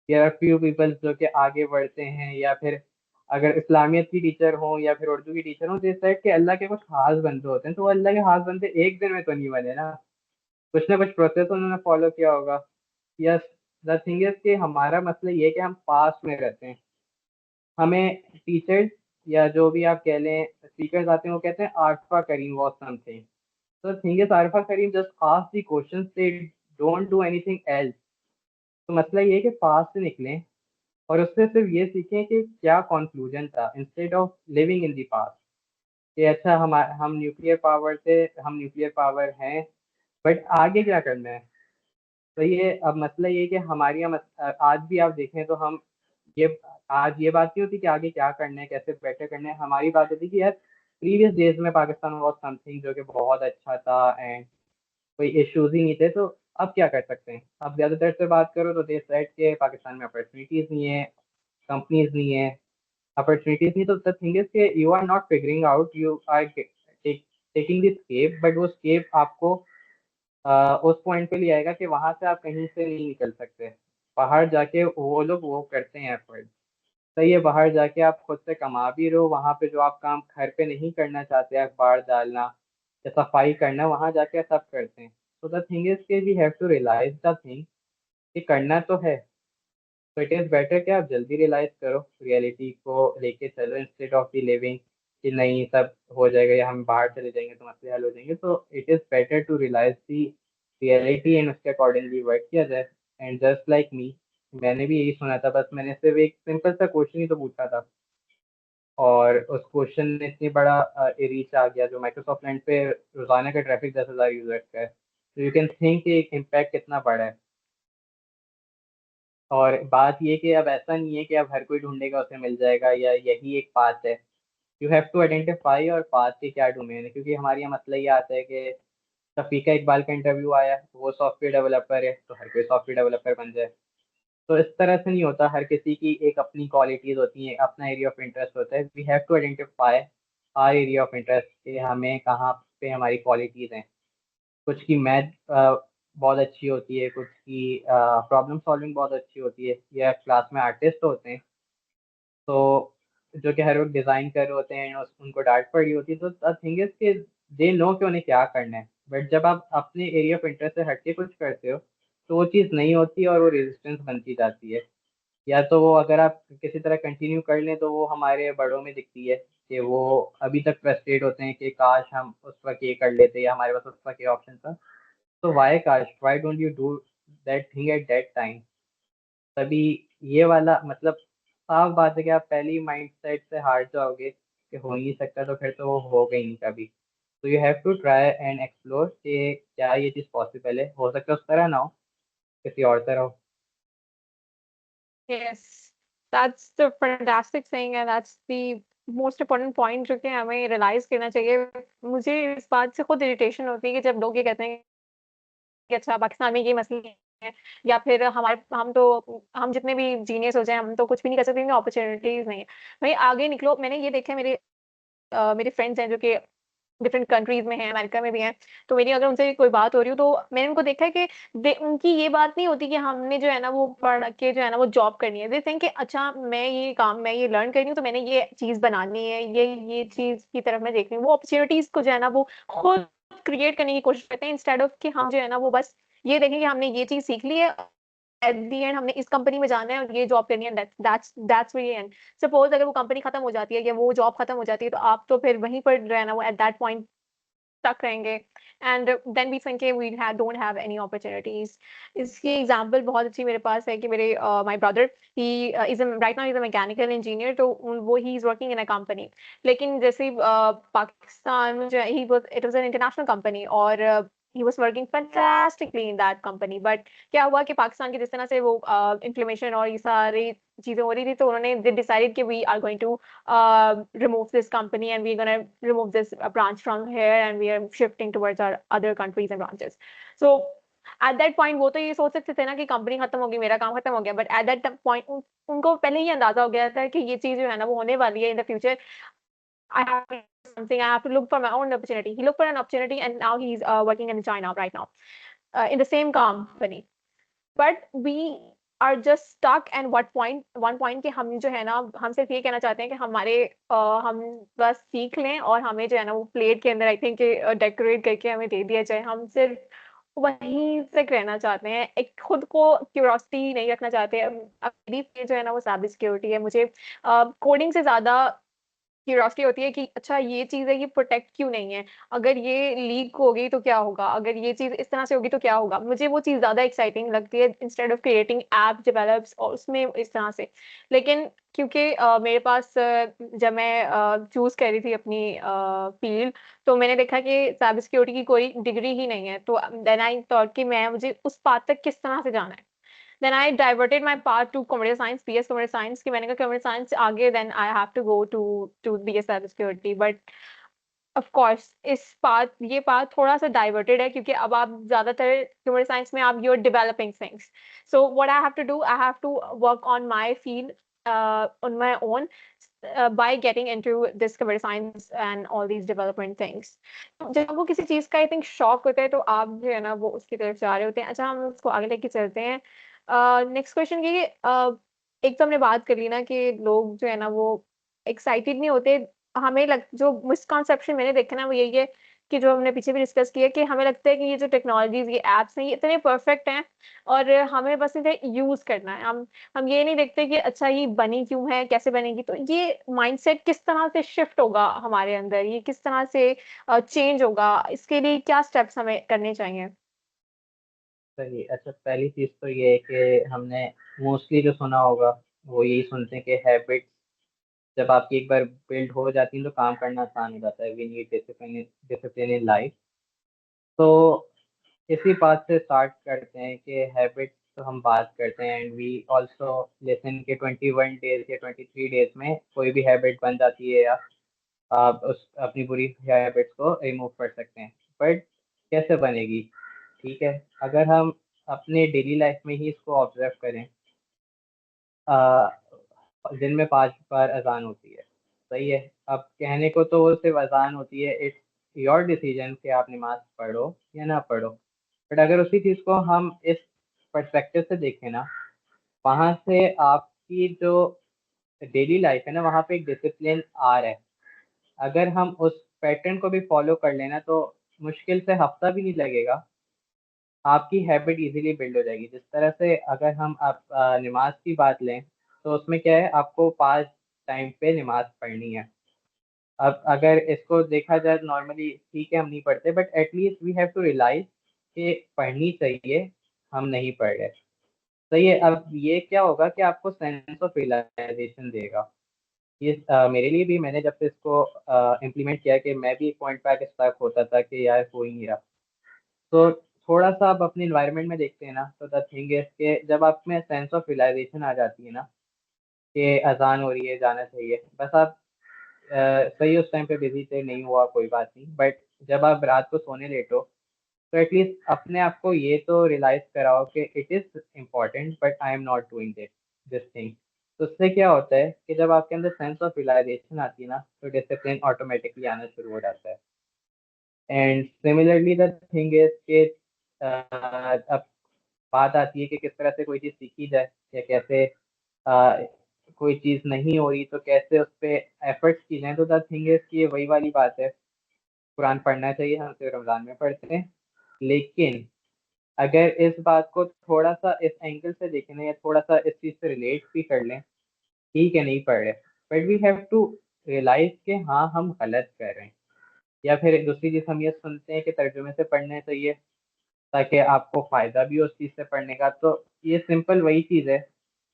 या फ्यू पीपल जो कि आगे बढ़ते हैं, या फिर अगर इस्लामियत की टीचर हो या फिर उर्दू की टीचर हो, तो इस साइड के अल्लाह के कुछ खास बंदे होते हैं। तो वो अल्लाह के खास बंदे एक दिन में तो नहीं बने ना, कुछ ना कुछ प्रोसेस उन्होंने फॉलो किया होगा। यस, द थिंग इज कि हमारा मसला ये है कि हम पास में रहते हैं। हमें टीचर्स या जो भी आप कह लें स्पीकर्स आते हैं, वो कहते हैं आरफा करीम वॉज समथिंग। तो thing is Arfa Karim just ask the questions, they don't do anything else. तो मसला ये है कि पास से निकलें और उससे सिर्फ ये सीखें कि क्या कंक्लूजन था, instead of living in the past. कि अच्छा हम न्यूक्लियर पावर थे, हम न्यूक्लियर पावर हैं, बट आगे क्या करना है। तो ये अब मसला ये है कि हमारी यहाँ आज भी आप देखें तो हम ये आज ये बात नहीं होती कि आगे क्या करना है, कैसे बेटर करना है। हमारी बात होती कि यार प्रीवियस डेज में पाकिस्तान वॉज समथिंग जो कि बहुत अच्छा था, एंड कोई इश्यूज ही नहीं थे। तो अब क्या कर सकते हैं। अब ज़्यादातर से बात करो तो देश साइड के पाकिस्तान में अपॉर्चुनिटीज़ नहीं है, कंपनीज नहीं है, अपॉर्चुनिटीज नहीं। तो द थिंग इज कि you are not figuring out, you are taking this escape, but वो स्केप आपको उस पॉइंट पे ले आएगा कि वहां से आप कहीं से नहीं निकल सकते। बाहर जाके वो लोग वो करते हैं एफर्ट। सही है, बाहर जाके आप खुद से कमा भी रहो, वहां पे जो आप काम घर पे नहीं करना चाहते, अखबार डालना या सफाई करना, वहां जाके सब करते हैं। तो द थिंग इज कि we have to realise the thing कि करना तो है। तो इट इज़ बेटर कि आप जल्दी रियलाइज करो, रियलिटी को लेके चलो, इंस्टेड ऑफ दी लिविंग कि नहीं सब हो जाएगा या हम बाहर चले जाएंगे तो मसले हल हो जाएंगे। तो it is better to realise the reality and उसके अकॉर्डिंगली वर्क किया जाए। एंड जस्ट लाइक मी, मैंने भी यही सुना था, बस मैंने सिर्फ एक सिंपल सा क्वेश्चन ही तो पूछा था, और उस क्वेश्चन ने इतनी बड़ा रीच आ गया, जो माइक्रोसॉफ्ट लैंड पे रोजाना का ट्रैफिक 10,000 यूजर्स का है। तो यू कैन थिंक कि इम्पैक्ट कितना बड़ा है। और बात ये कि अब ऐसा नहीं है कि अब हर कोई ढूंढेगा उसे मिल जाएगा या यही एक पाथ है। यू हैव टू आइडेंटिफाई और पाथ के क्या डोमेन है। क्योंकि हमारे यहाँ मसला ये आता है कि रफीका इकबाल का इंटरव्यू आया, वो सॉफ्टवेयर डेवलपर है, तो हर कोई सॉफ्टवेयर डेवलपर बन जाए। तो इस तरह से नहीं होता, हर किसी की एक अपनी क्वालिटीज होती हैं, अपना एरिया ऑफ इंटरेस्ट होता है। We have to identify our area of interest, कि हमें कहाँ पे हमारी क्वालिटीज हैं। कुछ की मैथ बहुत अच्छी होती है, कुछ की प्रॉब्लम सॉल्विंग बहुत अच्छी होती है, या क्लास में आर्टिस्ट होते हैं, तो जो कि हर वक्त डिज़ाइन कर रहे होते हैं, उनको डांट पड़ी होती है। तो द थिंग इज कि दे नो कि उन्हें क्या करना है। बट जब आप अपने एरिया ऑफ इंटरेस्ट से हटके कुछ करते हो, तो वो चीज़ नहीं होती और वो रेजिस्टेंस बनती जाती है। या तो वो अगर आप किसी तरह कंटिन्यू कर लें, तो वो हमारे बड़ों में दिखती है कि वो अभी तक फ्रस्ट्रेट होते हैं कि काश हम उस वक्त ये कर लेते या हमारे पास उस वक्त ये ऑप्शन था। तो वाई काश, why don't you do that thing at that time. तभी ये वाला मतलब साफ बात है कि आप पहली माइंड सेट से हार जाओगे कि हो ही नहीं सकता, तो फिर तो वो होगा ही नहीं कभी। तो you have to try and explore कि क्या ये चीज़ पॉसिबल है, हो सकता है उस तरह ना हो, किसी और तरह हो। Yes, that's the fantastic thing and that's the most important point जो कि हमें रियलाइज करना चाहिए। मुझे इस बात से खुद इरिटेशन होती है कि जब लोग ये कहते हैं कि अच्छा पाकिस्तान में ये मसले हैं या फिर हमारे हम जितने भी जीनियस हो जाएँ हम तो कुछ भी नहीं कर सकते क्योंकि अपॉर्च्युनिटीज़ नहीं है। भाई आगे निकलो मैंने ये देखा है मेरे फ्रेंड्स हैं जो कि डिफरेंट कंट्रीज़ में हैं, अमेरिका में भी हैं, तो मेरी अगर उनसे कोई बात हो रही हो तो मैंने उनको देखा है कि दे उनकी ये बात नहीं होती कि हमने जो है ना वो पढ़ के जो है ना वो जॉब करनी है। दे थिंक कि अच्छा मैं ये लर्न कर रही हूँ तो मैंने ये चीज़ बनानी है, ये चीज़ की तरफ मैं देख रही हूँ। वो अपॉर्च्युनिटीज़ को जो है ना वो खुद क्रिएट करने की कोशिश करते हैं इंस्टेड ऑफ कि हम जो है ना वो बस ये देखें कि हमने ये चीज़ सीख ली है, एट द एंड हमने इस कंपनी में जाना है और ये जॉब करनी है दैट्स वेरी एंड। सपोज़ अगर वो कंपनी खत्म हो जाती है या वो जॉब खत्म हो जाती है तो आप तो फिर वहीं पर जो है ना वो एट दैट पॉइंट stuck रहेंगे and then we think we don't have any opportunities. इसकी एग्जांपल बहुत अच्छी मेरे पास है कि मेरे my brother he is right now is a mechanical engineer, तो वो he is working in a company. लेकिन जैसे पाकिस्तान में जो he was it was an international company और he was working fantastically in that company, but क्या हुआ कि पाकिस्तान की जिस तरह से वो इन्फ्लेमेशन और ये सारी चीजें हो रही थी तो उन्होंने दे डिसाइडेड कि we are going to remove this company and we're going to remove this branch from here and we are shifting towards our other countries and branches. So at that point वो तो ये सोच सकते थे ना कि company खत्म होगी मेरा काम खत्म हो गया, बट एट दैट पॉइंट उनको पहले ही अंदाजा हो गया था कि ये चीज जो है ना वो होने वाली है in the future. I have to do something. I have to look for my own opportunity. He looked for an opportunity, and now he's working in China right now, in the same company. But we are just stuck and what point one point कि हम जो है ना हम सिर्फ ये कहना चाहते हैं कि हम बस सीख लें और हमें जो है ना वो प्लेट के अंदर आई थिंक डेकोरेट करके हमें दे दिया जाए। हम सिर्फ वहीं तक रहना चाहते हैं, एक खुद को क्यूरोसिटी नहीं रखना चाहते। मेरी फील्ड जो है ना वो साइबर सिक्योरिटी है। मुझे कोडिंग से ज्यादा क्यूरियोसिटी होती है कि अच्छा ये चीज़ है, ये प्रोटेक्ट क्यों नहीं है? अगर ये लीक हो गई तो क्या होगा? अगर ये चीज़ इस तरह से होगी तो क्या होगा? मुझे वो चीज़ ज़्यादा एक्साइटिंग लगती है instead of creating app develops और उसमें इस तरह से। लेकिन क्योंकि मेरे पास जब मैं चूज़ कर रही थी अपनी फ़ील्ड, तो मैंने देखा कि साइबर सिक्योरिटी की कोई डिग्री ही नहीं है। तो देन आई थॉट कि मैं मुझे उस पाथ तक किस तरह से जाना है। Then I diverted my path to computer science, BS computer science कि मैंने कहा computer science से आगे then I have to go to BS cybersecurity, but of course इस पाथ ये पाथ थोड़ा सा diverted है क्योंकि अब आप ज़्यादातर computer science में आप you're developing things. So what I have to do, I have to work on my field on my own by getting into this computer science and all these development things. जब आपको किसी चीज़ का I think शौक होता है तो आप जो है ना वो उसकी तरफ जा रहे होते हैं। अच्छा हम उसको आगे लेके चलते हैं। नेक्स्ट क्वेश्चन ये एक तो हमने बात कर ली ना कि लोग जो है ना वो एक्साइटेड नहीं होते। हमें लग जो मिसकंसेप्शन मैंने देखा ना वो यही है कि जो हमने पीछे भी डिस्कस किया कि हमें लगता है कि ये जो टेक्नोलॉजीज़ ये ऐप्स हैं ये इतने परफेक्ट हैं और हमें बस इन्हें यूज़ करना है। हम ये नहीं देखते कि अच्छा ये बनी क्यों है, कैसे बनेगी? तो ये माइंडसेट किस तरह से शिफ्ट होगा हमारे अंदर, ये किस तरह से चेंज होगा, इसके लिए क्या स्टेप्स हमें करने चाहिए? सही। अच्छा, पहली चीज़ तो ये है कि हमने मोस्टली जो सुना होगा वो यही सुनते हैं कि हैबिट जब आपकी एक बार बिल्ड हो जाती है तो काम करना आसान हो जाता है। We need discipline discipline in life. तो इसी बात से स्टार्ट करते हैं कि हैबिट्स तो हम बात करते हैं एंड वी आल्सो लिसन के 21 डेज या 23 डेज में कोई भी हैबिट बन जाती है या आप उस अपनी बुरी हैबिट्स को रिमूव कर सकते हैं। बट कैसे बनेगी? ठीक है, अगर हम अपने डेली लाइफ में ही इसको ऑब्जर्व करें, आ, दिन में 5 बार अजान होती है, सही है। अब कहने को तो वो सिर्फ अजान होती है, इट्स योर डिसीजन कि आप नमाज पढ़ो या ना पढ़ो। बट अगर उसी चीज़ को हम इस पर्सपेक्टिव से देखें ना, वहाँ से आपकी जो डेली लाइफ है ना वहाँ पे एक डिसिप्लिन आ रहा है। अगर हम उस पैटर्न को भी फॉलो कर लेना तो मुश्किल से हफ्ता भी नहीं लगेगा, आपकी हैबिट इजीली बिल्ड हो जाएगी। जिस तरह से अगर हम आप नमाज की बात लें तो उसमें क्या है, आपको 5 टाइम पे नमाज पढ़नी है। अब अगर इसको देखा जाए नॉर्मली ठीक है हम नहीं पढ़ते, but at least we have to realise कि पढ़नी चाहिए, हम नहीं पढ़ रहे। सही है। अब ये क्या होगा कि आपको सेंस ऑफ रियलाइजेशन देगा। ये मेरे लिए भी, मैंने जब से इसको इम्प्लीमेंट किया कि मैं भी एक पॉइंट पे आके स्टक होता था कि यार हो ही नहीं रहा। तो थोड़ा सा आप अपने इन्वायरमेंट में देखते हैं ना, तो द थिंग इज के जब आप में सेंस ऑफ रियलाइजेशन आ जाती है ना कि अजान हो रही है, जाना चाहिए, बस आप सही उस टाइम पे बिजी थे, नहीं हुआ कोई बात नहीं, बट जब आप रात को सोने लेटो तो एटलीस्ट अपने आप को ये तो रियलाइज कराओ कि it is important but I am not doing this thing. तो उससे क्या होता है कि जब आपके अंदर सेंस ऑफ रियलाइजेशन आती है ना, तो डिसिप्लिन ऑटोमेटिकली आना शुरू हो जाता है। And similarly the thing is कि अब बात आती है कि किस तरह से कोई चीज़ सीखी जाए, या कैसे अ, कोई चीज़ नहीं हो रही तो कैसे उस पर एफर्ट्स की जाए। तो द थिंग इज कि ये वही वाली बात है, कुरान पढ़ना चाहिए, हम तो रमज़ान में पढ़ते हैं, लेकिन अगर इस बात को थोड़ा सा इस एंगल से देखें ना, या थोड़ा सा इस चीज़ से रिलेट भी कर लें, ठीक है नहीं पढ़ रहे, but we have to realise कि हाँ हम गलत कर रहे हैं। या फिर दूसरी चीज़ हम ये सुनते हैं कि तर्जुमे से पढ़ना चाहिए ताकि आपको फ़ायदा भी हो उस चीज़ से पढ़ने का। तो ये सिंपल वही चीज़ है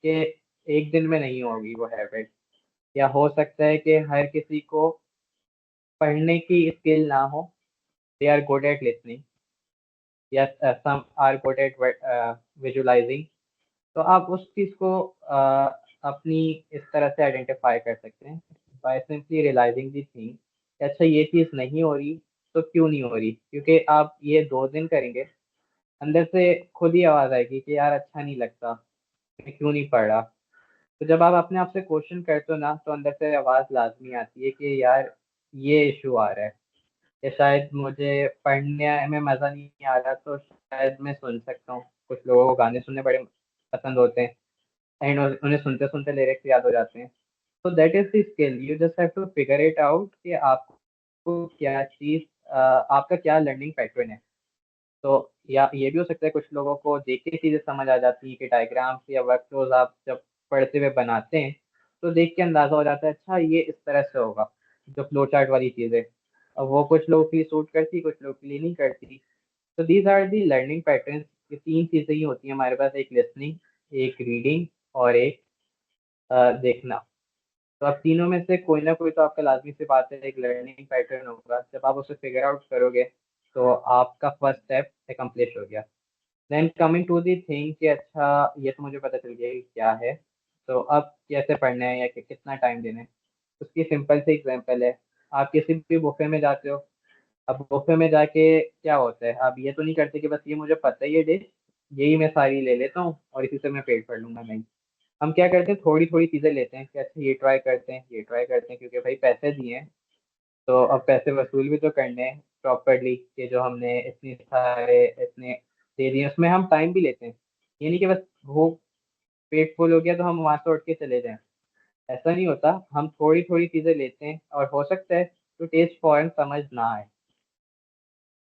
कि एक दिन में नहीं होगी वो हैबिट, या हो सकता है कि हर किसी को पढ़ने की स्किल ना हो, they are good at listening, या some are good at visualizing. तो आप उस चीज़ को अपनी इस तरह से आइडेंटिफाई कर सकते हैं by simply realising the thing. अच्छा ये चीज़ नहीं हो रही तो क्यों नहीं हो रही, क्योंकि आप ये 2 दिन करेंगे, अंदर से खुद ही आवाज़ आएगी कि यार अच्छा नहीं लगता, मैं क्यों नहीं पढ़ रहा। तो जब आप अपने आप से क्वेश्चन करते हो ना, तो अंदर से आवाज़ लाजमी आती है कि यार ये इशू आ रहा है, या शायद मुझे पढ़ने में मज़ा नहीं आ रहा, तो शायद मैं सुन सकता हूँ। कुछ लोगों को गाने सुनने बड़े पसंद होते हैं, एंड उन्हें सुनते सुनते लिरिक्स याद हो जाते हैं। तो that is the skill, you just have to figure it out कि आपको क्या चीज़ आपका क्या लर्निंग पैटर्न है। तो या ये भी हो सकता है कुछ लोगों को देख के चीज़ें समझ आ जाती है कि डायग्राम्स या वर्कफ्लोज आप जब पढ़ते हुए बनाते हैं तो देख के अंदाजा हो जाता है, अच्छा ये इस तरह से होगा, जो फ्लो चार्ट वाली चीज़ें। अब वो कुछ लोगों के लिए सूट करती, कुछ लोगों के लिए नहीं करती। तो these are the learning patterns. ये 3 चीज़ें ही होती हैं हमारे पास, एक लिसनिंग, एक रीडिंग, और एक देखना। तो अब तीनों में से कोई ना कोई तो आपका लाजमी सी बात है एक लर्निंग पैटर्न होगा। जब आप उसे फिगर आउट करोगे तो आपका फर्स्ट स्टेप एकम्प्लिश हो गया। Then coming to the thing कि अच्छा ये तो मुझे पता चल गया कि क्या है, तो अब कैसे पढ़ना है या कि कितना टाइम देना है। उसकी सिंपल सी एग्जांपल है, आप किसी भी बुफे में जाते हो। अब बुफे में जाके क्या होता है, आप ये तो नहीं करते कि बस ये मुझे पता है ये डिश, यही मैं सारी ले लेता हूँ और इसी से मैं पेट भर लूंगा। नहीं, हम क्या करते हैं, थोड़ी थोड़ी चीजें लेते हैं कि अच्छा ये ट्राई करते हैं, ये ट्राई करते हैं, क्योंकि भाई पैसे दिए हैं तो अब पैसे वसूल भी तो करने हैं प्रॉपरली, कि जो हमने इतनी सारे इतने दे दिए उसमें हम टाइम भी लेते हैं। ये नहीं कि बस भूख, पेट फुल हो गया तो हम वहां से उठ के चले जाएं। ऐसा नहीं होता, हम थोड़ी थोड़ी चीजें लेते हैं, और हो सकता है तो टेस्ट फॉरन समझ ना आए।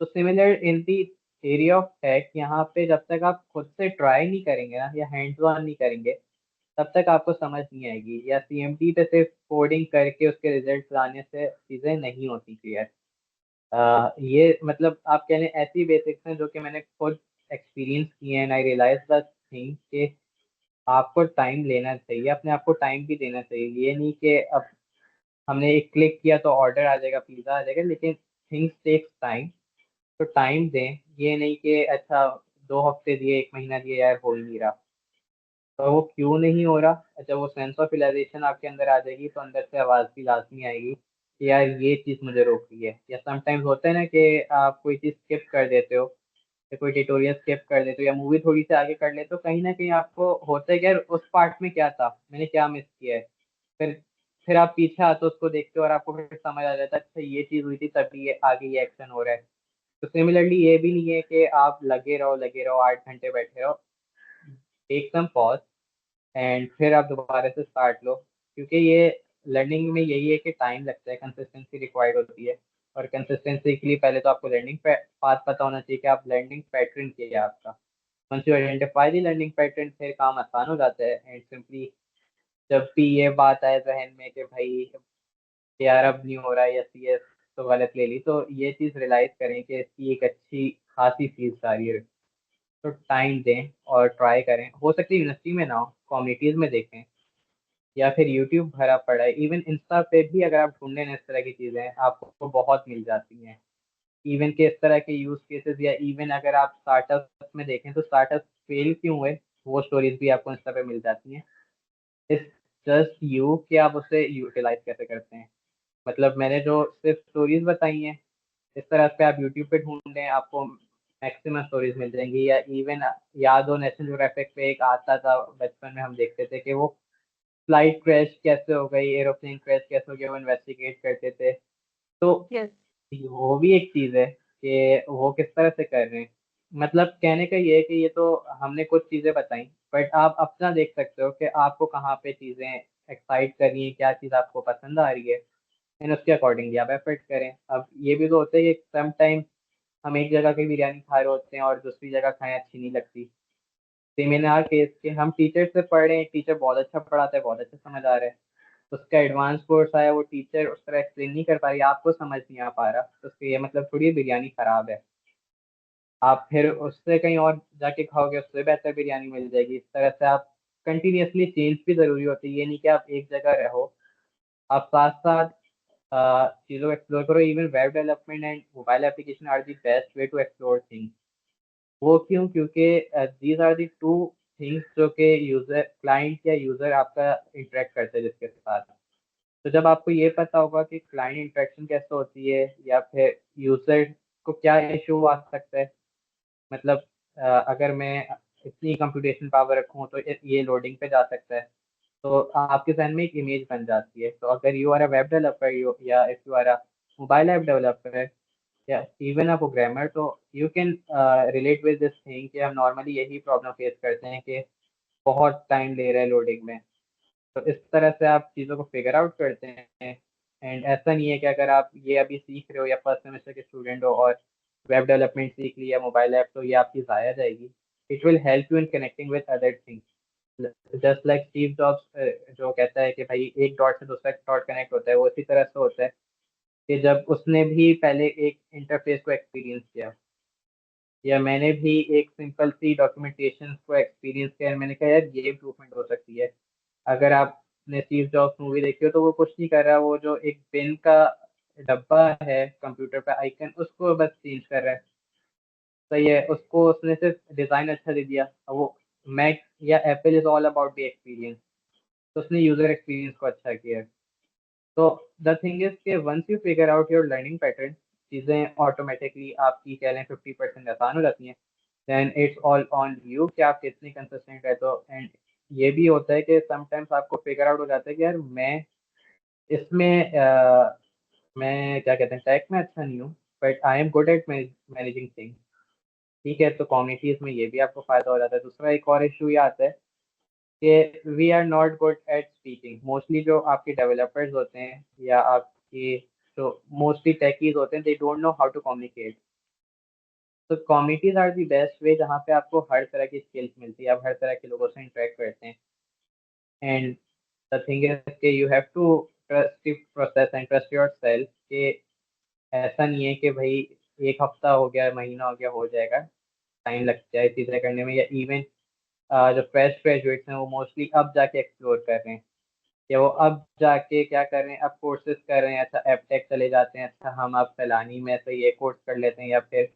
तो similar in the area of tech, यहाँ पे जब तक आप खुद से ट्राई नहीं करेंगे ना, या हैंड्स ऑन नहीं करेंगे, तब तक आपको समझ नहीं आएगी। या सीएमटी पे सिर्फ कोडिंग करके उसके रिजल्ट लाने से चीज़ें नहीं होती क्लियर। ये मतलब आप कह लें ऐसी बेसिक्स हैं जो कि मैंने खुद एक्सपीरियंस किए हैं, आई रियलाइज द थिंग कि आपको टाइम लेना चाहिए, अपने आप को टाइम भी देना चाहिए। ये नहीं कि अब हमने एक क्लिक किया तो ऑर्डर आ जाएगा, पिज्ज़ा आ जाएगा, लेकिन थिंग्स टेक्स टाइम। तो टाइम दें, ये नहीं कि अच्छा 2 हफ्ते दिए, 1 महीना दिए, यार हो ही नहीं रहा। तो वो क्यों नहीं हो रहा, अच्छा वो सेंस ऑफ रियलाइजेशन आपके अंदर आ जाएगी, तो अंदर से आवाज़ भी लाजमी आएगी कि यार ये चीज़ मुझे रोक रही है। या समटाइम्स होता है ना कि आप कोई चीज़ स्किप कर देते हो, या कोई ट्यूटोरियल स्किप कर देते हो, या मूवी थोड़ी सी आगे कर लेते हो, कहीं ना कहीं आपको होता है कि यार उस पार्ट में क्या था, मैंने क्या मिस किया है। फिर फिर आप पीछे आते हो, उसको देखते हो, और आपको फिर समझ आ जाता है अच्छा ये चीज़ हुई थी तभी ये आगे ये एक्शन हो रहा है। तो सिमिलरली ये भी नहीं है कि आप लगे रहो 8 घंटे बैठे रहो, टेक सम पॉज एंड फिर आप दोबारा से स्टार्ट लो। क्योंकि ये लर्निंग में यही है कि टाइम लगता है, कंसिस्टेंसी रिक्वायर्ड होती है। और कंसिस्टेंसी के लिए पहले तो आपको लर्निंग पाथ पता होना चाहिए कि आप लर्निंग पैटर्न क्या है आपका। Once you identify the learning pattern, फिर काम आसान हो जाता है। एंड सिंपली जब भी ये बात आए जहन में कि भाई यार अब नहीं हो रहा है, या सी एस तो गलत ले ली, तो ये चीज़ रियलाइज करें कि इसकी एक अच्छी खासी फीस आ रही है। तो टाइम दें और ट्राई करें, हो सकती है यूनिवर्सिटी में ना हो, कम्युनिटीज़ में देखें, या फिर यूट्यूब भरा पड़ा है, इवन इंस्टा पे भी अगर आप ढूंढें ना इस तरह की चीज़ें आपको बहुत मिल जाती हैं। इवन के इस तरह के यूज केसेस, या इवन अगर आप स्टार्टअप में देखें तो स्टार्टअप फेल क्यों हुए, वो स्टोरीज भी आपको इंस्टा पे मिल जाती हैं। इट्स जस्ट यू कि आप उसे यूटिलाइज कैसे करते हैं। मतलब मैंने जो सिर्फ स्टोरीज बताई हैं, इस तरह पे आप यूट्यूब पे ढूंढें, आपको मैक्सिमम स्टोरीज मिल जाएंगी। या इवन याद हो नेशनल ज्योग्राफिक पे एक आता था बचपन में, हम देखते थे कि वो फ्लाइट क्रैश कैसे हो गई, एरोप्लेन क्रैश कैसे हो गया, वो इन्वेस्टिगेट करते थे। तो यस। वो भी एक चीज है कि वो किस तरह से कर रहे हैं। मतलब कहने का ये है कि ये तो हमने कुछ चीजें बताई, बट आप अपना देख सकते हो कि आपको कहाँ पे चीजें एक्साइट कर रही हैं, क्या चीज आपको पसंद आ रही है, एंड उसके अकॉर्डिंगली आप एफर्ट करें। अब ये भी तो होता है कि सम टाइम हम एक जगह की बिरयानी खा रहे होते हैं और दूसरी जगह खाएं अच्छी नहीं लगती। सेमिनार केस के हम टीचर से पढ़ रहे हैं, टीचर बहुत अच्छा पढ़ाता है, बहुत अच्छा समझ आ रहा है, उसका एडवांस कोर्स आया, वो टीचर उस तरह एक्सप्लेन नहीं कर पा रही, आपको समझ नहीं आ पा रहा, तो उसका ये मतलब थोड़ी बिरयानी खराब है। आप फिर उससे कहीं और जाके खाओगे, उससे बेहतर बिरयानी मिल जाएगी। इस तरह से आप कंटिन्यूअसली चेंज भी जरूरी होती है, ये नहीं कि आप एक जगह रहो। आप साथ साथ चीज़ों को एक्सप्लोर करो। Even web development and mobile application are the best way to explore things. वो क्यों? क्योंकि these are the two things जो कि यूजर क्लाइंट या यूजर आपका इंटरेक्ट करते हैं जिसके साथ। तो जब आपको ये पता होगा कि क्लाइंट इंटरेक्शन कैसे होती है, या फिर यूजर को क्या इशू आ सकता है, मतलब अगर मैं इतनी कंप्यूटेशन पावर रखूँ तो ये लोडिंग पे जा सकता है, तो आपके जहन में एक इमेज बन जाती है। तो अगर you are a web developer, या if you are a mobile app developer, या इवन अ प्रोग्रामर, तो you can relate with this thing कि हम नॉर्मली यही प्रॉब्लम फेस करते हैं कि बहुत टाइम ले रहा है लोडिंग में। तो इस तरह से आप चीज़ों को फिगर आउट करते हैं। एंड ऐसा नहीं है कि अगर आप ये अभी सीख रहे हो या फर्स्ट सेमेस्टर के स्टूडेंट हो और वेब डेवलपमेंट सीख लिया, मोबाइल ऐप, तो ये आपकी ज़ाया जाएगी। It will help you in connecting with other things. Just like Steve jobs जो कहता है कि भाई एक डॉट से दूसरा डॉट कनेक्ट होता है, वो इसी तरह से होता है कि जब उसने भी पहले एक इंटरफेस को एक्सपीरियंस किया, या मैंने भी एक सिंपल सी डॉक्यूमेंटेशन को एक्सपीरियंस किया, और मैंने कहा यार ये इम्प्रूवमेंट हो सकती है। अगर आपने स्टीव जॉब्स मूवी देखी हो, तो वो कुछ नहीं कर रहा, वो जो एक पेन का डब्बा है कंप्यूटर पे आइकन, उसको बस चेंज कर रहा है। सही है, उसको उसने सिर्फ डिजाइन अच्छा दे दिया। अब वो मैक या Apple is all about the experience, तो उसने यूजर एक्सपीरियंस को अच्छा किया है। तो द थिंग इज कि once you figure out your learning pattern, चीज़ें ऑटोमेटिकली आपकी कह लें 50% आसान हो जाती हैं। Then it's all on you कि आप कितनी कंसिस्टेंट है। तो एंड ये भी होता है कि समटाइम्स आपको फिगर आउट हो जाता है कि यार मैं इसमें मैं क्या कहते हैं टेक में अच्छा नहीं हूँ, but I am good at managing things. ठीक है, तो कम्युनिटीज में ये भी आपको फायदा हो जाता है। दूसरा एक और इशू ये आता है कि we are not good at speaking. Mostly जो आपके डेवलपर्स होते हैं, या आपकी जो मोस्टली टेकीज होते हैं, they don't know how to communicate. तो communities are the best way जहाँ पे आपको हर तरह की स्किल्स मिलती है, आप हर तरह के लोगों से इंटरेक्ट करते हैं। एंड द थिंग इज कि you have to trust the process and trust yourself कि ऐसा नहीं है कि भाई एक हफ्ता हो गया, महीना हो गया, हो जाएगा। टाइम लग जाए चीज़ें करने में। या इवन जो फ्रेश ग्रेजुएट्स हैं, वो मोस्टली अब जाके एक्सप्लोर कर रहे हैं, कि वो अब जाके क्या कर रहे हैं, अब कोर्सेज कर रहे हैं। अच्छा, एपटेक चले जाते हैं, अच्छा हम अब फैलानी में से ये कोर्स कर लेते हैं, या फिर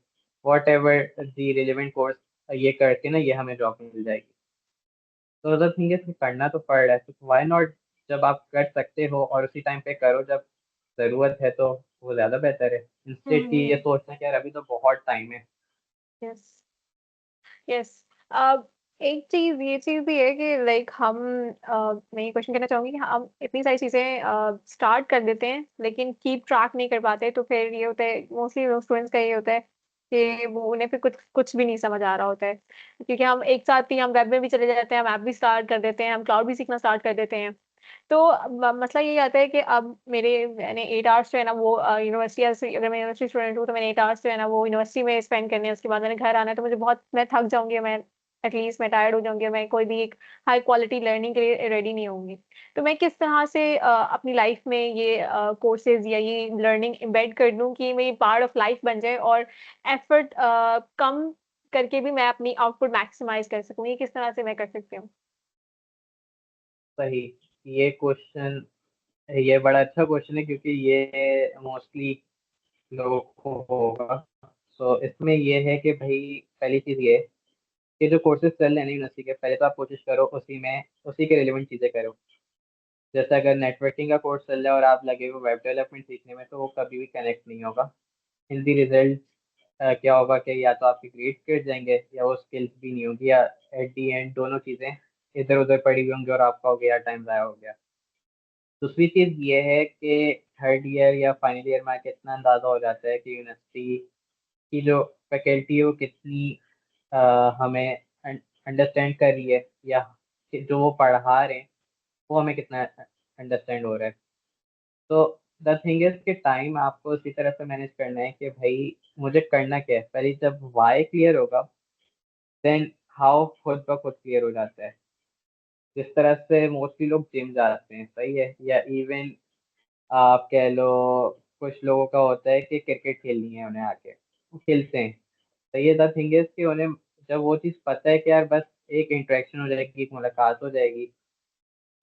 what ever the relevant course, ये करके ना ये हमें जॉब मिल जाएगी। तो द थिंग इज करना तो पड़ रहा है, तो वाई नॉट? जब आप कर सकते हो और उसी टाइम पे करो जब ज़रूरत है, तो वो ज़्यादा बेहतर है, इंस्टेड कि ये हम्म। सोचना कि यार अभी तो बहुत टाइम है। यस। यस। अब एक चीज ये चीज भी है कि लाइक हम मैं ये क्वेश्चन करना चाहूंगी कि हम इतनी सारी चीजें स्टार्ट कर देते हैं लेकिन कीप ट्रैक नहीं कर पाते, तो फिर ये होता है मोस्टली स्टूडेंट्स का ये होता है कि वो उन्हें फिर कुछ कुछ भी नहीं समझ आ रहा होता है, क्योंकि हम एक साथ ही हम वेब में भी चले जाते हैं, हम ऐप भी स्टार्ट कर देते हैं, हम क्लाउड भी सीखना स्टार्ट कर देते हैं। तो मसला यही आता है कि अब मैंने 8 आवर्स जो है ना वो यूनिवर्सिटी, अगर मैं यूनिवर्सिटी स्टूडेंट हूँ तो मैंने 8 आवर्स जो है ना वो यूनिवर्सिटी में स्पेंड करने हैं, उसके बाद मैंने घर आना है, तो मुझे बहुत, मैं थक जाऊंगी, मैं एटलीस्ट मैं टायर्ड हो जाऊंगी, मैं कोई भी एक हाई क्वालिटी लर्निंग के लिए रेडी नहीं होंगी। तो मैं किस तरह से अपनी लाइफ में ये कोर्सेज या ये लर्निंग एम्बेड कर दूं कि मेरी पार्ट ऑफ लाइफ बन जाए, और एफर्ट कम करके भी मैं अपनी आउटपुट मैक्सिमाइज कर सकूं, ये किस तरह से मैं कर सकती हूँ? सही। ये क्वेश्चन, ये बड़ा अच्छा क्वेश्चन है, क्योंकि ये मोस्टली लोगों को होगा। तो इसमें ये है कि भाई पहली चीज़ ये कि जो कोर्सेज चल रहे हैं यूनिवर्सिटी के, पहले तो आप कोशिश करो उसी में उसी के रिलेवेंट चीज़ें करो। जैसे अगर नेटवर्किंग का कोर्स चल रहा है और आप लगे हो वेब डेवलपमेंट सीखने में, तो वो कभी भी कनेक्ट नहीं होगा। इन दी रिजल्ट क्या होगा कि या तो आपके ग्रेड गिर जाएंगे या वो स्किल्स भी नहीं होगी, या एट दी एंड दोनों चीज़ें इधर उधर पड़ी हुई होंगी और आपका हो गया टाइम ज़ाया हो गया। दूसरी चीज़ ये है कि थर्ड ईयर या फाइनल ईयर में आके इतना अंदाज़ा हो जाता है कि यूनिवर्सिटी की जो फैकल्टी है वो कितनी हमें अंडरस्टैंड कर रही है, या कि जो वो पढ़ा रहे हैं वो हमें कितना अंडरस्टैंड हो रहा है। तो द थिंग इज कि टाइम आपको इसी तरह से मैनेज करना है कि भाई मुझे करना क्या है। पहले जब वाई क्लियर होगा, देन हाउ खुद ब खुद क्लियर हो जाता है। जिस तरह से मोस्टली लोग जिम जाते हैं, सही है, या इवन आप कह लो कुछ लोगों का होता है कि क्रिकेट खेलनी है उन्हें आके, वो खेलते हैं। तो ये द थिंग इज कि उन्हें जब वो चीज़ पता है कि यार बस एक इंटरेक्शन हो जाएगी, एक मुलाकात हो जाएगी,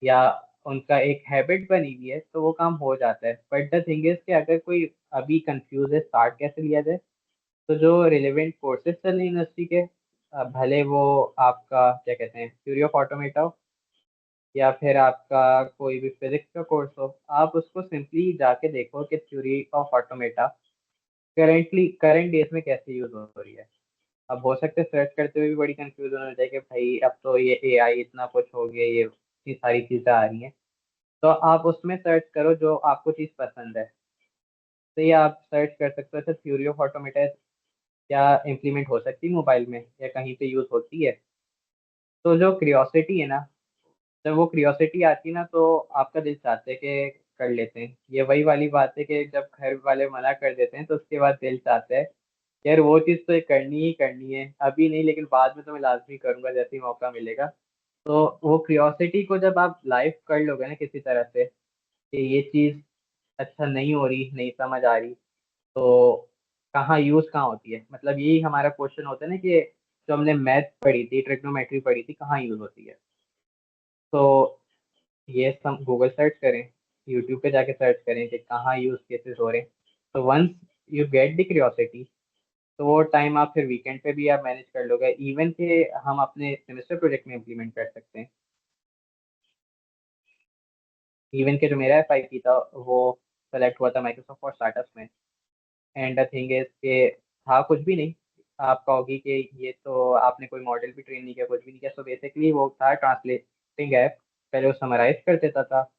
या उनका एक हैबिट बनी हुई है, तो वो काम हो जाता है। बट द थिंग इज कि अगर कोई अभी कंफ्यूज है स्टार्ट कैसे लिया जाए, तो जो रिलेवेंट कोर्सेज चल रहे हैं यूनिवर्सिटी के, भले वो आपका क्या कहते हैं थ्योरी ऑफ ऑटोमेटा हो, या फिर आपका कोई भी फिजिक्स का कोर्स हो, आप उसको सिंपली जाके देखो कि theory of automata current days में कैसे यूज हो रही है। अब हो सकता है सर्च करते हुए भी बड़ी कंफ्यूजन हो जाए कि भाई अब तो ये एआई इतना कुछ हो गया, ये इतनी सारी चीजें आ रही हैं। तो आप उसमें सर्च करो जो आपको चीज़ पसंद है। तो ये आप सर्च कर सकते हो अच्छा थ्योरी ऑफ ऑटोमेटा क्या इम्प्लीमेंट हो सकती है मोबाइल में, या कहीं पे यूज होती है। तो जो क्रियोसिटी है ना, जब वो क्रियोसिटी आती है ना, तो आपका दिल चाहता है कि कर लेते हैं। ये वही वाली बात है कि जब घर वाले मना कर देते हैं तो उसके बाद दिल चाहता है यार वो चीज़ तो ये करनी ही करनी है, अभी नहीं लेकिन बाद में तो मैं लाजमी करूंगा जैसे ही मौका मिलेगा। तो वो क्रियोसिटी को जब आप लाइव कर लोगे ना किसी तरह से कि ये चीज़ अच्छा नहीं हो रही, नहीं समझ आ रही, तो कहाँ यूज कहाँ होती है, मतलब यही हमारा क्वेश्चन होता है ना कि जो हमने मैथ पढ़ी थी, ट्रिग्नोमेट्री पढ़ी थी, कहाँ यूज होती है। तो ये हम गूगल सर्च करें, यूट्यूब पे जाके सर्च करें कि कहाँ यूज केसेस हो रहे हैं। तो once you get the curiosity, तो वो टाइम आप फिर वीकेंड पे भी आप मैनेज कर लोगे, इवन के हम अपने सेमेस्टर प्रोजेक्ट में इम्प्लीमेंट कर सकते हैं। इवन के जो मेरा एफ था वो सेलेक्ट हुआ था माइक्रोसॉफ्ट फॉर स्टार्टअप्स में। एंड द थिंग इज के था कुछ भी नहीं। आप कहोगी कि ये तो आपने कोई मॉडल भी ट्रेन नहीं किया, कुछ भी नहीं किया। सो बेसिकली वो था ट्रांसलेटिंग ऐप। पहले वो समराइज कर देता था